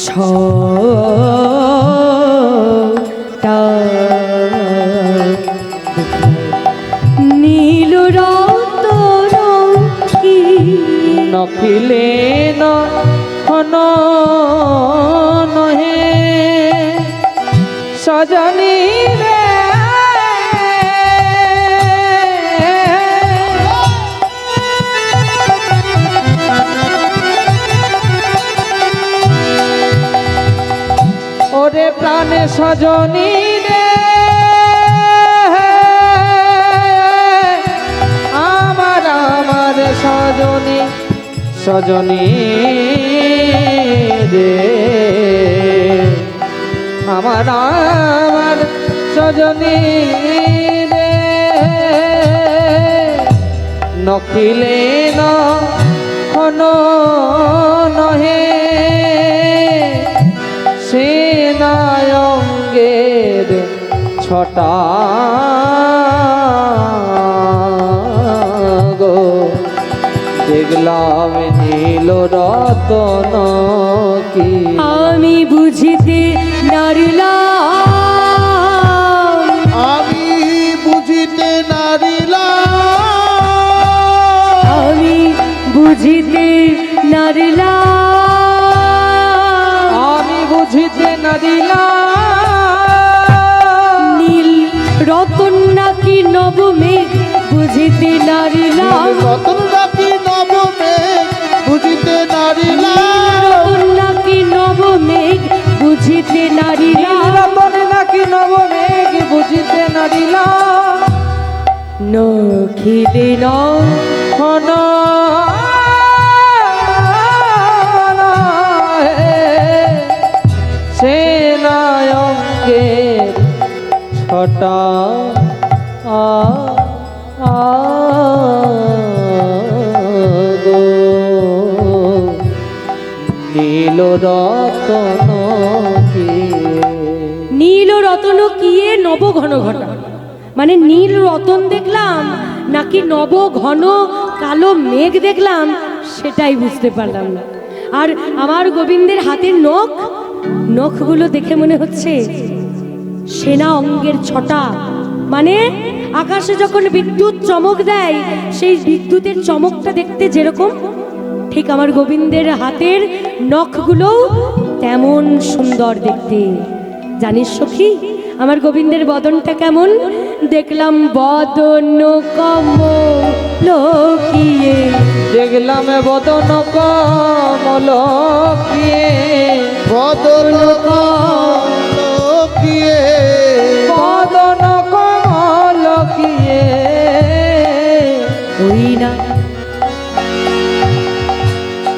ছটা নীল রতন কি নখিলে খন নহে সজনী রে। ওরে প্রাণে সজনী রে, আমার সজনী সজনী রে, আমার সজনী রে। নখিলে খন নহে সে নায়ঙ্গের ছটা গো দেখলাম নীল রতন কি আমি বুঝিতে নারিলাম, আমি বুঝিতে নারিলাম, আমি বুঝিতে নারিলাম, আমি বুঝিতে না দিলাম নীল রতন নাকি নবমেঘ বুঝিতে নারিলাম, রতন নাকি নবমেঘ বুঝিতে নারিলাম, রতন নাকি নবমেঘ বুঝিতে নারিলাম, রতন নাকি নবমেঘ বুঝিতে না দিলাম নখিলে হন সে নায়কের ছটা গো নীল রতন কি নীল রতন কিয়ে নব ঘন ঘটা, মানে নীল রতন দেখলাম নাকি নব ঘন কালো মেঘ দেখলাম সেটাই বুঝতে পারলাম না। আর আমার গোবিন্দের হাতের নখগুলো দেখে মনে হচ্ছে সেনা অঙ্গের ছটা, মানে আকাশে যখন বিদ্যুৎ চমক দেয় সেই বিদ্যুতের চমকটা দেখতে যেরকম, ঠিক আমার গোবিন্দের হাতের নখগুলোও তেমন সুন্দর দেখতে। জানিস সখী আমার গোবিন্দের বদনটা কেমন? দেখলাম বদন কমলকিয়ে, দেখলাম বদন কমল কিয়ে বদন কমলকিয়ে, বদন কমল কিয়ে ওই না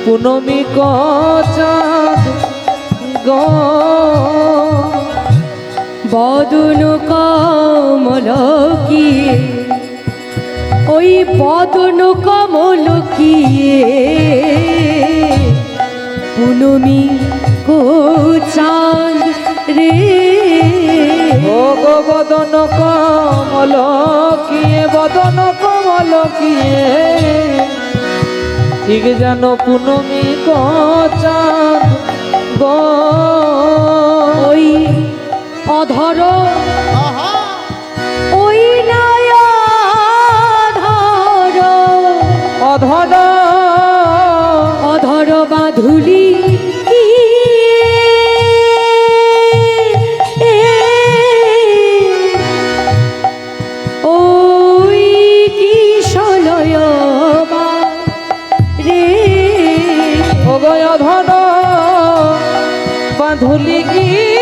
পুনমি চাঁদ গো বদন কমলকিয়ে, ওই বদন কমলকিয়ে পুনমি কো চাঁদ রে, ও গো বদন কমল কিয়ে বদন কমল কিয়ে ঠিক যেন পুনমি চাঁদ গো ওই অধর আহা ওই নয়ধর, অধর অধর বাঁধুলি ওই কিশলয় রে, ও গো অধর বাঁধুলি গিয়ে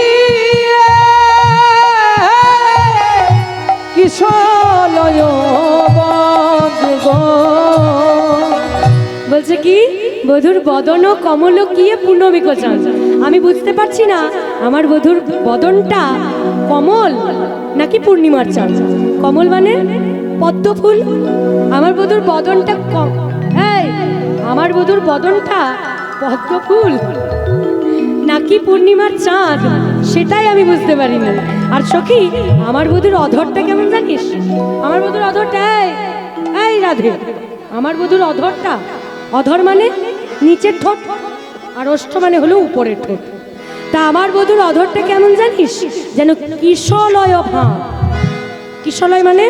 কিশলয় বাঁধ গো বলছে কি বধুর বদন কমল কিয়ে পূর্ণমিক চাঁদ। আমি বুঝতে পারছি না আমার বধুর বদনটা কমল নাকি পূর্ণিমার চাঁদ। কমল মানে পদ্ম ফুল, আমার বধুর বদনটা এই আমার বধুর বদনটা পদ্ম ফুল নাকি পূর্ণিমার চাঁদ সেটাই আমি বুঝতে পারিনি। আর সখী আমার বধুর অধরটা কেমন জানিস? আমার বধুর অধরটা এই রাধে, আমার বধুর অধরটা, অধর মানে নিচের ঠোঁট আর ওষ্ঠ মানে হলো উপরের ঠোঁট। তা আমার বধুর অধরটা কেমন জানিস? যেন কিশলয় ভাব। কিশলয় মানে,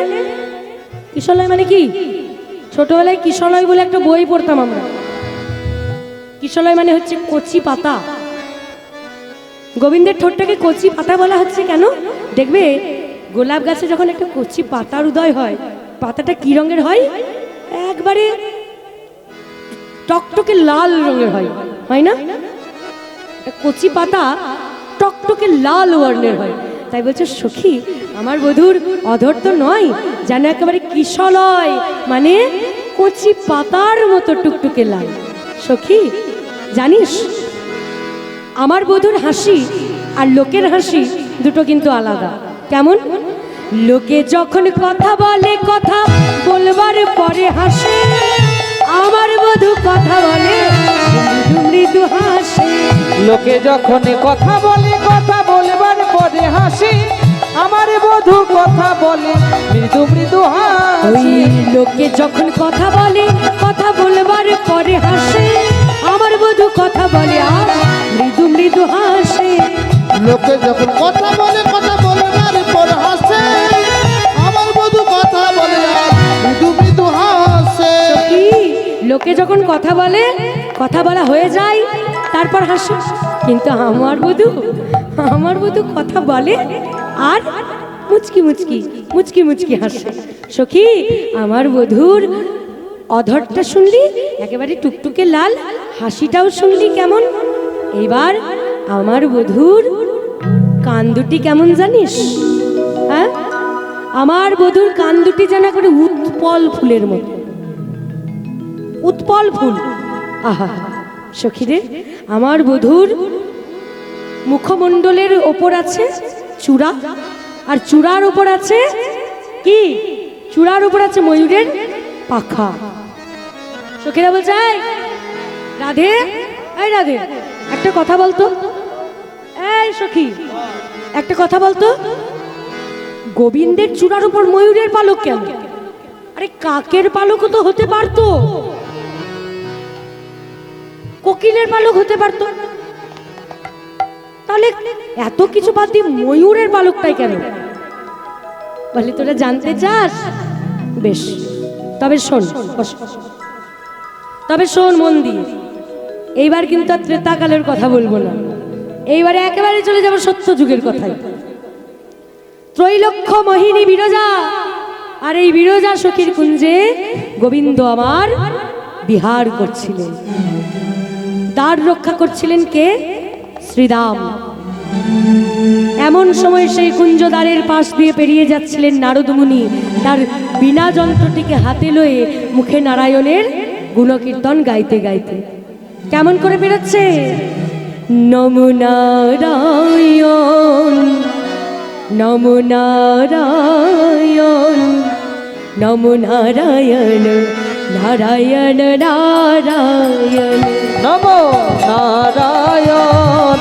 কিশলয় মানে কি? ছোটবেলায় কিশলয় বলে একটা বই পড়তাম আমরা। কিশলয় মানে হচ্ছে কচি পাতা। গোবিন্দের ঠোঁটটাকে কচি পাতা বলা হচ্ছে কেন? দেখবে গোলাপ গাছে যখন একটা কচি পাতার উদয় হয়, পাতাটা কি রঙের হয়? একবারে টকটকে লাল রঙের হয়, হয় না? কচি পাতা টকটকে লাল বর্ণের হয়। তাই বলছে সখী আমার বধূর অধর তো নয়, যেন একেবারে কিশলয় মানে কচি পাতার মতো টুকটুকে লাল। সখী জানিস আমার বধূর হাসি আর লোকের হাসি দুটো কিন্তু আলাদা। কেমন? লোকে যখন কথা বলে, কথা বলবার পরে হাসে, আমার বধূ কথা বলে মৃদু মৃদু হাসে। লোকে যখন কথা বলে, কথা বলবার পরে হাসি, আমার বধূ কথা বলে মৃদু মৃদু ওই হাসি। লোকে যখন কথা বলে, কথা বলবার পরে হাসে, আমার বধূ কথা বলে আর মৃদু মৃদু হাসে। লোকে যখন কথা বলে, কথা বলবার পর হাসে, আমার বধূ কথা বলে আর মৃদু মৃদু হাসে। কি লোকে যখন কথা বলে, কথা বলা হয়ে যায়, তারপর হাসে, কিন্তু আমার বধূ কথা বলে আর মুচকি মুচকি মুচকি মুচকি হাসে। সখী, আমার বধূর অধরটা শুনলি একেবারে টুকটুকে লাল, হাসিটাও শুনলি কেমন। এইবার আমার বধূর কান দুটি কেমন জানিস? হ্যাঁ, আমার বধূর কান দুটি যেন করে উৎপল ফুলের মতো, উৎপল ফুল। আহা সখীরে, আমার বধূর মুখমণ্ডলের ওপর আছে চূড়া, আর চূড়ার উপর আছে কি? চূড়ার উপর আছে ময়ূরের পাখা। সখীরা বলছে, এই রাধে, এই রাধে, একটা কথা বলতো। এই সখী, একটা কথা বলতো, গোবিন্দের চূড়ার উপর ময়ূরের পালক কেন? আরে কাকের পালকও তো হতে পারতো, কোকিলের পালক হতে পারতো, তাহলে এত কিছু বাদ দিয়ে ময়ূরের পালকটাই কেন? বলে তোরা জানতে চাস? বেশ, তবে শোন, তবে শোন মন দিয়ে। এইবার কিন্তু আর ত্রেতাকালের কথা বলবো না, এইবারে একেবারে চলে যাবো সত্য যুগের কথায়। ত্রৈলক্ষ মোহিনী বিরজা, আর এই বিরজা সখীর কুঞ্জে গোবিন্দ আমার বিহার করছিলেন। দ্বার রক্ষা করছিলেন কে? শ্রীরাম। এমন সময় সেই কুঞ্জদ্বারের পাশ দিয়ে পেরিয়ে যাচ্ছিলেন নারদ মুনি, তার বীণা যন্ত্রটিকে হাতে লয়ে মুখে নারায়ণের গুণকীর্তন গাইতে গাইতে। কেমন করে বেরোচ্ছে? নমো নারায়ণ, নমো নারায়ণ, নমো নারায়ণ, নারায়ণ নারায়ণ। নমো নারায়ণ,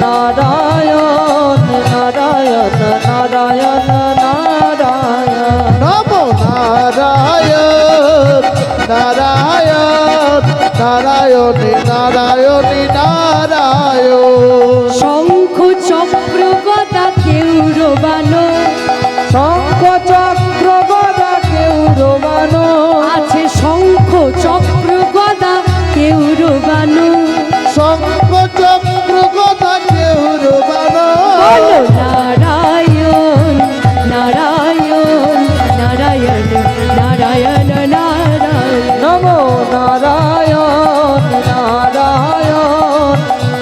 নারায়ণ নারায়ণ, নারায়ণ নারায়ণ। নমো নারায়ণ, নারায়ণ, নারায়ণী নারায়ণী নারায়ণ। শঙ্খ চক্র গদা কেউরবানো, শঙ্খ চক্র গদা কেউরবানো, আছে শঙ্খ চক্র গদা কেউরবানো। শঙ্খ চক্র কথা কেউ রবানো। বলো নারায়ণ, নারায়ণ, নারায়ণ, নারায়ণ নারায়ণ। নমো নারায়ণ, নারায়ণ,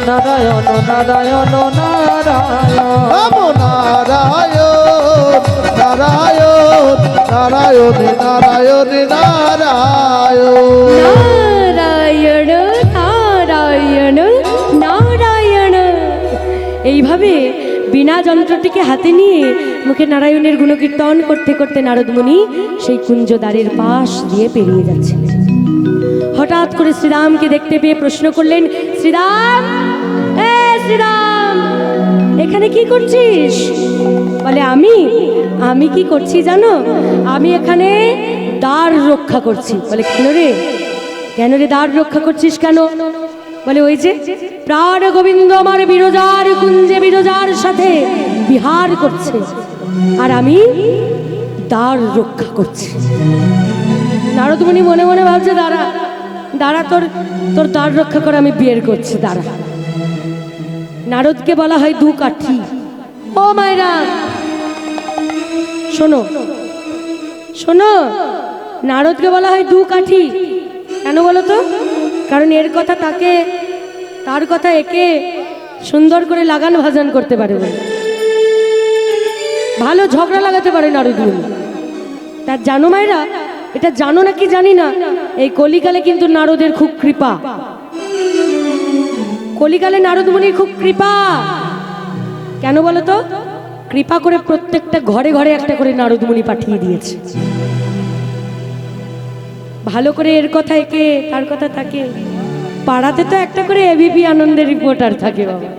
নারায়ণ নারায়ণ নারায়ণ। নমো নারায়ণ, নারায়ণ, নারায়ণী নারায়ণী নারায়ণ। নারায়ণ, নারায়ণ, নারায়ণ। এইভাবে বীণা যন্ত্রটিকে হাতে নিয়ে মুখে নারায়ণের গুণকীর্তন করতে করতে নারদ মুনি সেই কুঞ্জদ্বারের পাশ দিয়ে পেরিয়ে যাচ্ছিলেন। হঠাৎ করে শ্রীরামকে দেখতে পেয়ে প্রশ্ন করলেন, শ্রীরাম, এ শ্রীরাম, এখানে কি করছিস? বলে, আমি কি করছি জানো? আমি এখানে দ্বার রক্ষা করছি। বলে, কেন রে দ্বার রক্ষা করছিস কেন? বলে, ওই যে প্রাণ গোবিন্দ আমার বিরজার কুঞ্জে বিরজার সাথে বিহার করছে, আর আমি দ্বার রক্ষা করছি। নারদ মুনি মনে মনে ভাবছে, দাঁড়া দাঁড়া, তোর দ্বার রক্ষা করে আমি বিয়ের করছি, দাঁড়া। নারদকে বলা হয় দু কাঠি। ও মায়েরা শোনো, শোনো, নারদকে বলা হয় দু কাঠি। কেন বলো তো? কারণ এর কথা তাকে, তার কথা একে সুন্দর করে লাগান ভাজান করতে পারে, ভালো ঝগড়া লাগাতে পারে নারদ মুনি। তার জানো মায়েরা, এটা জানো নাকি জানি না, এই কলিকালে কিন্তু নারদের খুব কৃপা। কলিকালে নারদ মুনির খুব কৃপা। কেন বলো তো? কৃপা করে প্রত্যেকটা ঘরে ঘরে একটা করে নারদ মুনি পাঠিয়ে দিয়েছে। ভালো করে এর কথা একে, তার কথা তাকে। পাড়াতে তো একটা করে এবিপি আনন্দের রিপোর্টার থাকে বাবা,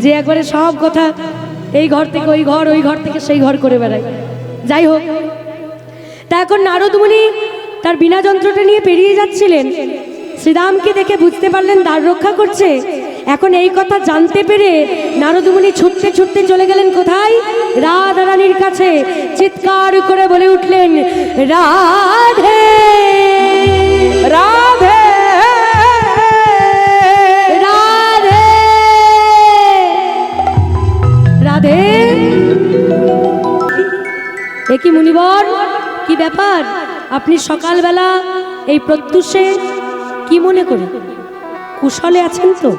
যে একবারে সব কথা এই ঘর থেকে ওই ঘর, ওই ঘর থেকে সেই ঘর করে বেড়ায়। যাই হোক, তা এখন নারদ মুনি তার বিনা যন্ত্রটা নিয়ে পেরিয়ে যাচ্ছিলেন। শ্রীরামকে দেখে বুঝতে পারলেন দ্বার রক্ষা করছে। এখন এই কথা জানতে পেরে নারদ মুনি ছুটতে ছুটতে চলে গেলেন কোথায়? রাধা রানীর কাছে। চিৎকার করে বলে উঠলেন, রাধে রাধে রাধে রাধে। এ কি মুনিবর, কি ব্যাপার? আপনি সকালবেলা এই প্রত্যুষে কি মনে করে? কুশলে আছেন তো?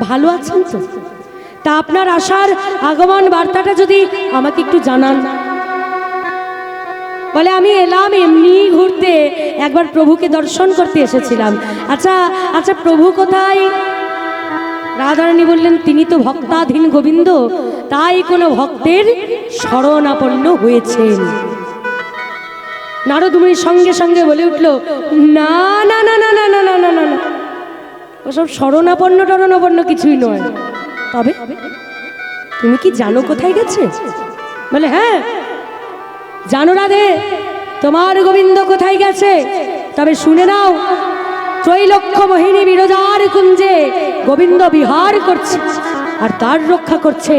ভালো আছেন তো? তা আপনার আসার আগমন বার্তাটা যদি আমাকে একটু জানান। বলে, আমি এলাম এমনি ঘুরতে, একবার প্রভুকে দর্শন করতে এসেছিলাম। আচ্ছা আচ্ছা, প্রভু কোথায়? রাধারানী বললেন, তিনি তো ভক্তাধীন গোবিন্দ, তাই কোনো ভক্তের শরণাপন্ন হয়েছেন। নারদ মুনি সঙ্গে সঙ্গে বলে উঠল, না না না না না না না না না না, ওসব শরণাপন্ন টরণাপন্ন কিছুই নয়। তবে তুমি কি জানো কোথায় গেছে? বলে, হ্যাঁ জানো রাধে, তোমার গোবিন্দ কোথায় গেছে? তবে শুনে নাও, ত্রৈলক্ষ মোহিনী বিরজার কুঞ্জে গোবিন্দ বিহার করছে, আর তার রক্ষা করছে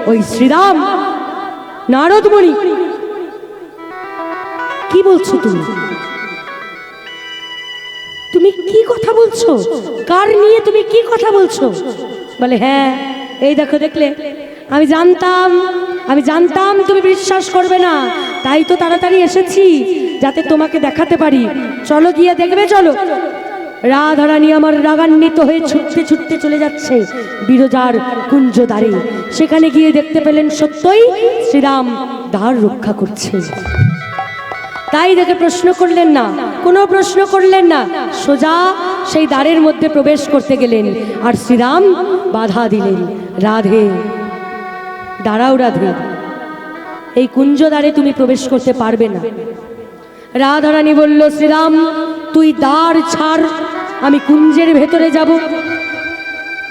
ওই শ্রীরাম। নারদ মুনি, কি বলছো তুমি? তুমি কি কথা বলছো? কার নিয়ে তুমি কি কথা বলছো? বলে, হ্যাঁ এই দেখো, দেখলে? আমি জানতাম তুমি বিশ্বাস করবে না, তাই তো তাড়াতাড়ি এসেছি যাতে তোমাকে দেখাতে পারি। চলো গিয়ে দেখবে, চলো। রাধারানী আমার রাগান্বিত হয়ে ছুটতে ছুটতে চলে যাচ্ছে বিরজার কুঞ্জ দ্বারে। সেখানে গিয়ে দেখতে পেলেন সত্যই শ্রীরাম দ্বার রক্ষা করছে। তাই দেখে প্রশ্ন করলেন না, কোনো প্রশ্ন করলেন না, সোজা সেই দ্বারের মধ্যে প্রবেশ করতে গেলেন। আর শ্রীরাম বাধা দিলেন, রাধে দাঁড়াও, রাধে এই কুঞ্জ দ্বারে তুমি প্রবেশ করতে পারবে না। রাধারানী বলল, শ্রীরাম তুই দ্বার ছাড়, আমি কুঞ্জের ভেতরে যাব।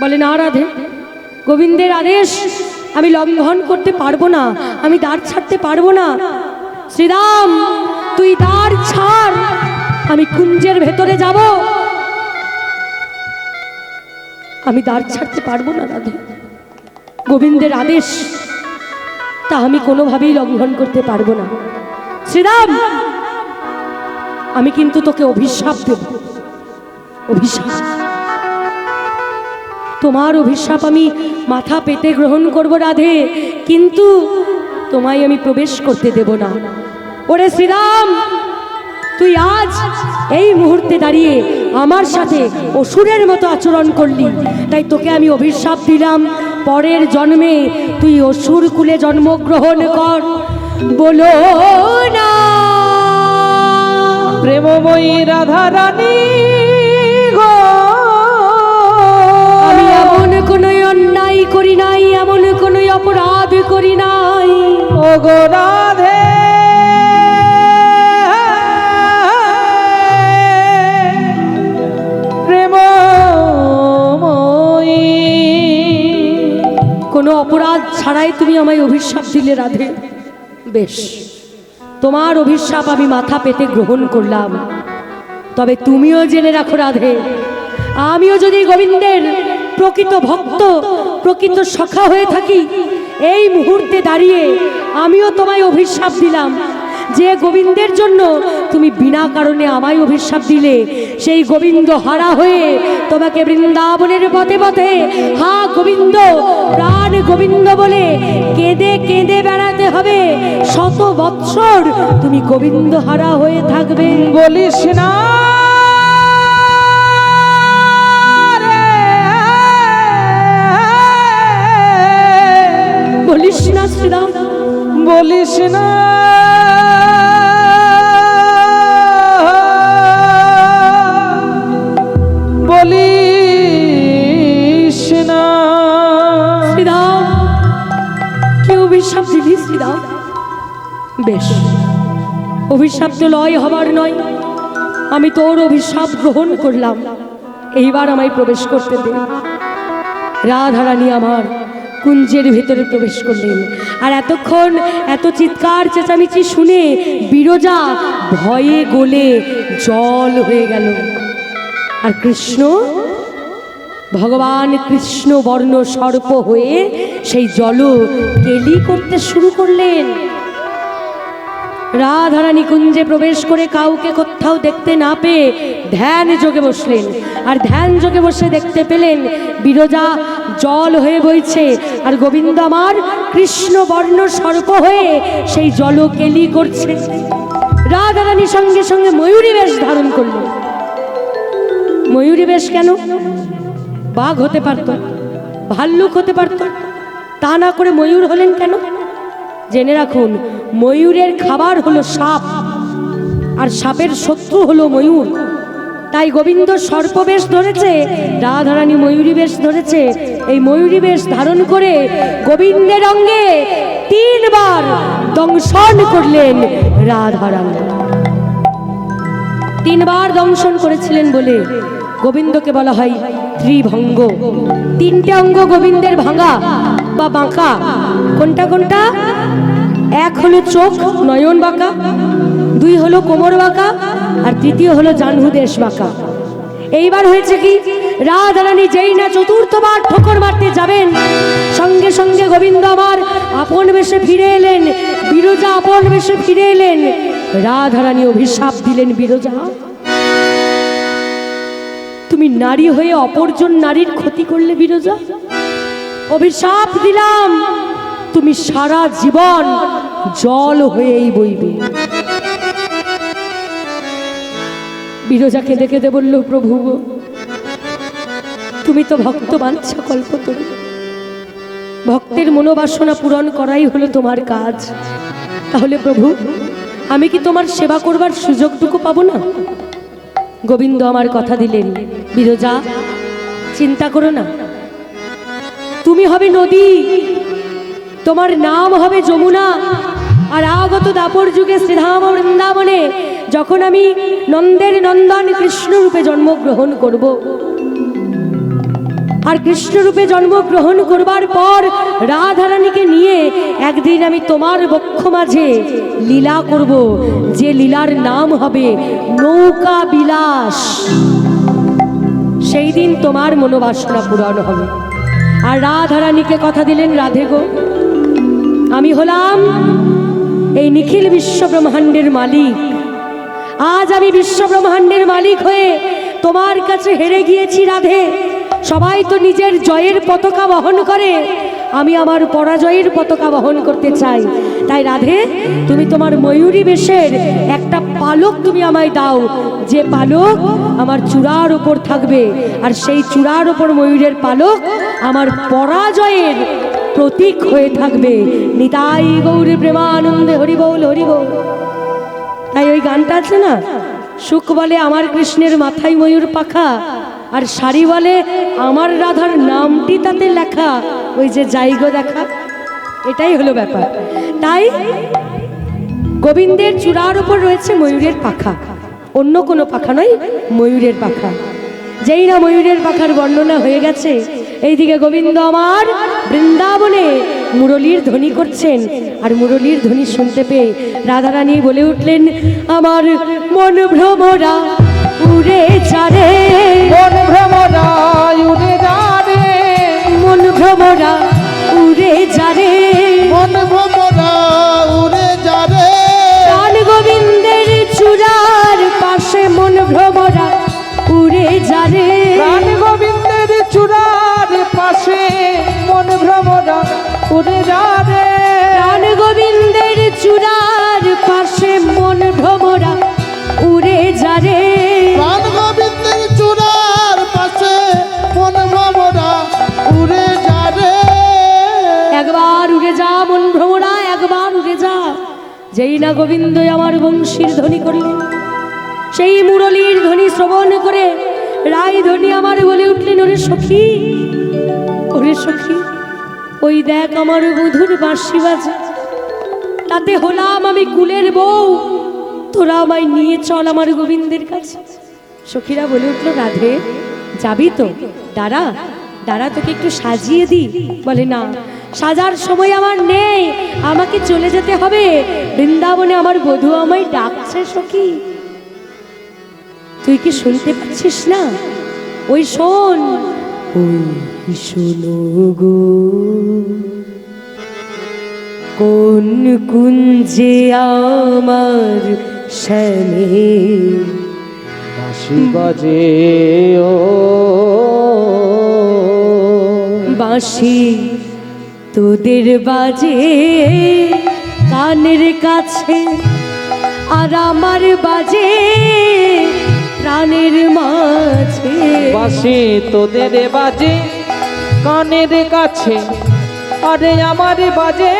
বলে, না রাধে, গোবিন্দের আদেশ আমি লঙ্ঘন করতে পারবো না, আমি দ্বার ছাড়তে পারবো না। শ্রীরাম তুই দ্বার ছাড়, আমি কুঞ্জের ভেতরে যাব। আমি দ্বার ছাড়তে পারবো না রাধে, গোবিন্দের আদেশ তা আমি কোনোভাবেই লঙ্ঘন করতে পারবো না। শ্রীরাম আমি কিন্তু তোকে অভিশাপ দেব, অভিশাপ। তোমার অভিশাপ আমি মাথা পেতে গ্রহণ করব রাধে, কিন্তু তোমায় আমি প্রবেশ করতে দেব না। ওরে শ্রীরাম, তুই আজ এই মুহূর্তে দাঁড়িয়ে আমার সাথে অসুরের মতো আচরণ করলি, তাই তোকে আমি অভিশাপ দিলাম, পরের জন্মে তুই অসুর কুলে জন্মগ্রহণ কর। বলো না প্রেমময়ী রাধা রানী গো, আমি এমন কোনো অন্যায় করি নাই, এমন কোনো অপরাধ করি নাই। ও গো রাধে, প্রেমময়ী কোনো অপরাধ ছাড়াই তুমি আমায় অভিশাপ দিলে রাধে। বেশ, তোমার অভিশাপ আমি মাথা পেতে গ্রহণ করলাম। তবে তুমিও জেনে রাখো রাধে, আমিও যদি গোবিন্দের প্রকৃত ভক্ত, প্রকৃত সখা হয়ে থাকি, এই মুহূর্তে দাঁড়িয়ে আমিও তোমায় অভিশাপ দিলাম। যে গোবিন্দের জন্য তুমি বিনা কারণে আমায় অভিশাপ দিলে, সেই গোবিন্দ হারা হয়ে তোমাকে বৃন্দাবনের পথে পথে হা গোবিন্দ, প্রাণ গোবিন্দ বলে কেঁদে কেঁদে বেড়াতে হবে। 100 বৎসর তুমি গোবিন্দ হারা হয়ে থাকবে। বলিস না বলিস না শ্রীরাম, বলিস না বলিস না শ্রীরাম, কি অভিশাপ দিলি শ্রীরাম? বেশ, অভিশাপ তো লয় হবার নয়, আমি তোর অভিশাপ গ্রহণ করলাম। এইবার আমায় প্রবেশ করতে দে। রাধারানী আমার, কুঞ্জের ভেতরে প্রবেশ করলেন। আর এতক্ষণ এত চিৎকার চেঁচামেচি শুনে বিরজা ভয়ে গলে জল হয়ে গেল। আর কৃষ্ণ, ভগবান কৃষ্ণ বর্ণ সর্প হয়ে সেই জল কেলি করতে শুরু করলেন। রাধারানী কুঞ্জে প্রবেশ করে কাউকে কোথাও দেখতে না পেয়ে ধ্যান যোগে বসলেন। আর ধ্যান যোগে বসে দেখতে পেলেন বিরজা জল হয়ে বইছে, আর গোবিন্দ আমার কৃষ্ণ বর্ণ সর্প হয়ে সেই জল কেলি করছে। রাধারানী সঙ্গে সঙ্গে ময়ূরী বেশ ধারণ করল। ময়ূরী বেশ কেন? বাঘ হতে পারত, ভাল্লুক হতে পারত, তা না করে ময়ূর হলেন কেন? জেনে রাখুন, ময়ূরের খাবার হলো সাপ, আর সাপের শত্রু হলো ময়ূর। তাই গোবিন্দ সর্পবেশ ধরেছে, রাধারানী ময়ূরী বেশ ধরেছে। এই ময়ূরী বেশ ধারণ করে গোবিন্দের অঙ্গে 3 বার দংশন করলেন রাধারানী। 3 বার দংশন করেছিলেন বলে গোবিন্দকে বলা হয় ত্রিভঙ্গ। 3টে অঙ্গ গোবিন্দের ভাঙা বা বাঁকা। কোনটা কোনটা? 1 হলো চোখ, নয়ন বাঁকা, 2 হলো কোমর বাঁকা, আর 3য় হলো জাহ্নু-দেশ বাঁকা। এইবার হয়েছে কি, রাধারানী যেই না 4র্থবার ঠোকর মারতে যাবেন, সঙ্গে সঙ্গে গোবিন্দ আমার আপন বেশে ফিরে এলেন, বিরজা আপন বেশে ফিরে এলেন। রাধারানী অভিশাপ দিলেন, বিরজা তুমি নারী হয়ে অপরজন নারীর ক্ষতি করলে। বিরজা, অভিশাপ দিলাম, তুমি সারা জীবন জল হয়েই বইবে। বিরজা কেঁদে কেঁদে বলল, প্রভু তুমি তো ভক্ত বাঞ্ছা কল্পতরু, ভক্তের মনোবাসনা পূরণ করাই হলো তোমার কাজ। তাহলে প্রভু, আমি কি তোমার সেবা করবার সুযোগটুকু পাবো না? গোবিন্দ আমার কথা দিলেন, বিরজা চিন্তা করো না, তুমি হবে নদী, তোমার নাম হবে যমুনা। আর আগত দাপর যুগে শ্রীধাম বৃন্দাবনে যখন আমি নন্দের নন্দন কৃষ্ণ রূপে জন্মগ্রহণ করব, আর কৃষ্ণ রূপে জন্মগ্রহণ করবার পর রাধারানীকে নিয়ে একদিন আমি তোমার বক্ষ মাঝে লীলা করব, যে লীলার নাম হবে নৌকা বিলাস। সেই দিন তোমার মনোবাসনা পূরণ হবে। আর রাধারানীকে কথা দিলেন, রাধে গো, আমি হলাম এই নিখিল বিশ্ব ব্রহ্মাণ্ডের মালিক। আজ আমি বিশ্ব ব্রহ্মাণ্ডের মালিক হয়ে তোমার কাছে হেরে গিয়েছি রাধে। সবাই তো নিজের জয়ের পতাকা বহন করে, আমি আমার পরাজয়ের পতাকা বহন করতে চাই। তাই রাধে, তুমি তোমার ময়ূরী বেশের একটা পালক তুমি আমায় দাও, যে পালক আমার চূড়ার উপর থাকবে, আর সেই চূড়ার উপর ময়ূরের পালক আমার পরাজয়ের প্রতীক হয়ে থাকবে। নিতাই গৌরী প্রেমানন্দে হরি বল হরি বল। তাই ওই গানটা আছে না, সুখ বলে আমার কৃষ্ণের মাথায় ময়ূর পাখা, আর শাড়ি বলে আমার রাধার নামটি তাতে লেখা, ওই যে জায়গো দেখা। এটাই হলো ব্যাপার। তাই গোবিন্দের চূড়ার উপর রয়েছে ময়ূরের পাখা, অন্য কোনো পাখা নয়, ময়ূরের পাখা। যেই না ময়ূরের পাখার বর্ণনা হয়ে গেছে, এইদিকে গোবিন্দ আমার বৃন্দাবনে মুরলীর ধ্বনি করছেন। আর মুরলীর ধ্বনি শুনতে পেয়ে রাধারানী বলে উঠলেন, আমার মন ভ্রমরা উড়ে যারে, মন ভ্রমরা উড়ে যারে, মন ভ্রমরা উড়ে যারে, মন ভ্রমরা উড়ে যারে। প্রাণ গোবিন্দের চূড়ার পাশে মন ভ্রমরা উড়ে যারে, প্রাণ গোবিন্দের চূড়ার পাশে মন ভ্রমরা উড়ে যারে, প্রাণ গোবিন্দের চূড়ার পাশে মন ভ্রমরা উড়ে যারে, প্রাণ গোবিন্দের চূড়ার পাশে মন ভ্রমরা উড়ে যারে। একবার উড়ে যা মন ভ্রমরা, একবার উড়ে যা। যেই না গোবিন্দ আমার বংশীর ধ্বনি করলেন, সেই মুরলীর ধ্বনি শ্রবণ করে রায় ধ্বনি আমার বলে উঠলেন, ওরে সখী, ওরে সখী, ওই দেখ আমার বধুর বাঁশি বাজে, তাতে হলাম আমি কুলের বউ, তোরা আমায় নিয়ে চল আমার গোবিন্দের কাছে। সখীরা বলে উঠল, রাধে যাবি তো? দাঁড়া দাঁড়া, তোকে একটু সাজিয়ে দিই। বলে না, সাজার সময় আমার নেই, আমাকে চলে যেতে হবে। বৃন্দাবনে আমার বধূ আমায় ডাকছে সখী। তুই কি শুনতে পাচ্ছিস না? ওই শোন, ওই শোনো গো, কোন কুঞ্জে আমার শ্যামে বাঁশি বাজে ও বাঁশি তোদের বাজে কানের কাছে, আর আমার বাজে প্রাণের মাঝে। বাঁশি তোদের বাজে কানের কাছে, আরে আমার বাজে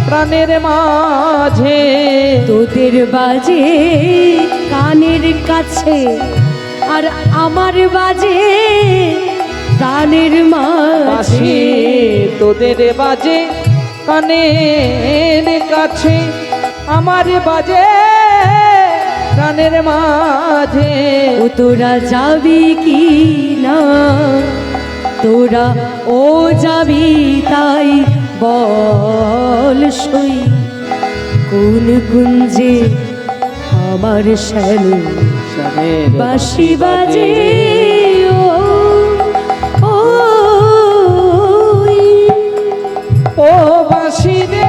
প্রাণের মাঝে। তোদের বাজে কানের কাছে, আর আমার বাজে প্রাণের মাঝে। বাঁশি তোদের বাজে কানের কাছে, আমার বাজে প্রাণের মাঝে। ও তোরা যাবি কি না, তোরা ও যাবি তাই বল সই, কোন কুঞ্জে আমার শ্যামে শ্যামের বাঁশি বাজে ও ও বাঁশি রে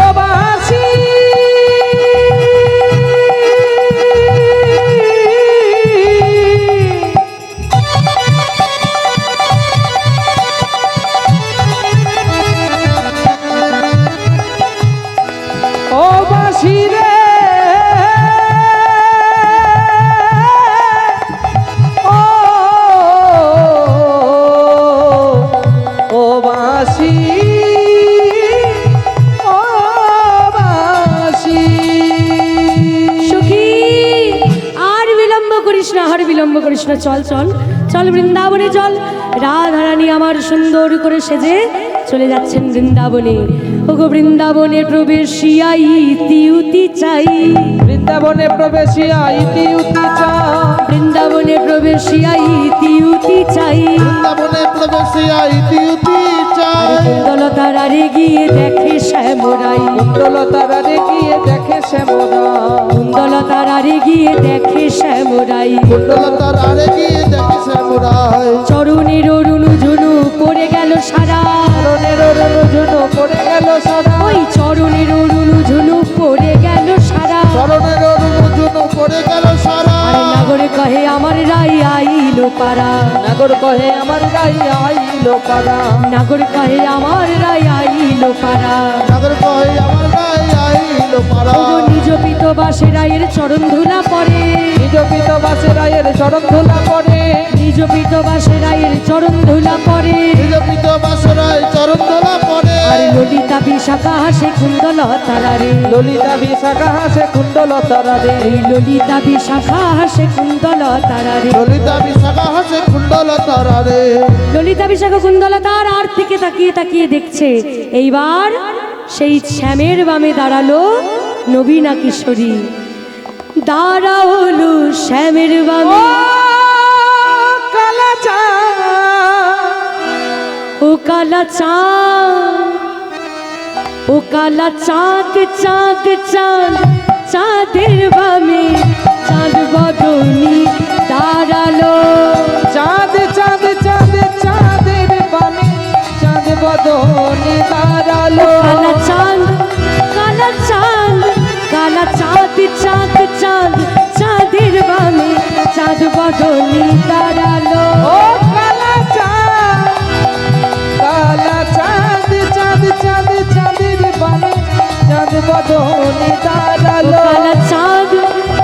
ও বাঁশি ও বাঁশি রে ও ও বাঁশি ও বাঁশি। সখী আর বিলম্ব করিস না, আর বিলম্ব করিস না, চল চল চল বৃন্দাবনে চল। রাধারানী আমার সুন্দর করে সেজে চলে যাচ্ছেন বৃন্দাবনে। ওগো বৃন্দাবনে প্রবেশিয়া ইতি চাই, বৃন্দাবনে প্রবেশিয়া ইতি চাই, বৃন্দাবনে প্রবেশিয়া ইতি চাই। বৃন্দাবনে প্রবেশিয়া ইতি চাই। কুণ্ডলতারা গিয়ে দেখে শ্যামরাই, কুণ্ডলতারা গিয়ে দেখে শ্যামরাই, কুণ্ডলতারা গিয়ে দেখে শ্যামরাই। কুণ্ডলতার আরে গিয়ে দেখে শ্যামরাই। চরণের অরুণু ঝুনু পড়ে গেল সারা, চরণের অরুণ ঝুনু পড়ে গেল সারা, ওই চরণের অরুণু ঝুনু পড়ে গেল সারা। চরণের অরুণ পড়ে গেল সারা। আরে নাগরে কহে আমার রাই আইলো পারা, নাগর কহে আমার গাই আইলো পারা, নাগর কহে আমার রাই আইলো পারা। নাগর কহে আমার গায়ে আইলো পারা। ওগো নিজ পিত বাসে রায়ের চরণ ধুলা পড়ে, নিজ পিত বাসে রায়ের চরণ ধুলা পড়ে, নিজ পিত বাসে রায়ের চরণ ধুলা পড়ে। নিজ পিত বাসরায় চরণ ধরা পড়ে। আর ললিতা বিশাখা হাসে কুণ্ডলতারা রে, ললিতা বিশাখা হাসে কুণ্ডলতারা রে, এই ললিতা বিশাখা হাসে কুণ্ডলতারা রে। ললিতা বিশাখা হাসে কুণ্ডলতার আরে। ললিতা বিশাখা কুণ্ডলতার আর থেকে তাকিয়ে তাকিয়ে দেখছে। এইবার সেই শ্যামের বামে দাঁড়ালো নবীনা কিশোরী, দাঁড়ালো শ্যামের বামে। কালা চাঁদ, ও কালা চাঁদ, ও কালা চাঁদ চাঁদ চাঁদ, চাঁদের বামে চাঁদ বদনি দাঁড়ালো। চাঁদ চাঁদ চাঁদ চাঁদের বামে চাঁদ বদনে দাঁড়ালো। কালা চাঁদ, কালা চাঁদ, কালা চাঁদ চাঁদ চাঁদ, চাঁদের বামে চাঁদ বদনি দাঁড়ালো। ও কালা চাঁদ, কালা চাঁদ চাঁদ চাঁদ চাঁদের বামে চাঁদ বদনে দাঁড়ালো। কালা চাঁদ,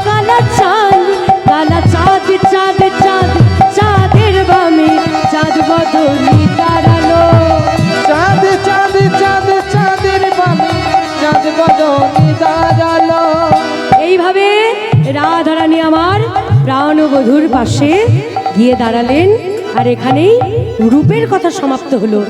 কালা চাঁদ, কালা চাঁদ চাঁদ চাঁদ, চাঁদের বামে চাঁদ বদনি দাঁড়ালো। চাঁদ চাঁদ চাঁদ চাঁদের বামে চাঁদ বদনে দাঁড়ালো। এইভাবে রাধারানী আমার প্রাণবধূর পাশে গিয়ে দাঁড়ালেন। আর এখানেই রূপের কথা সমাপ্ত হলো।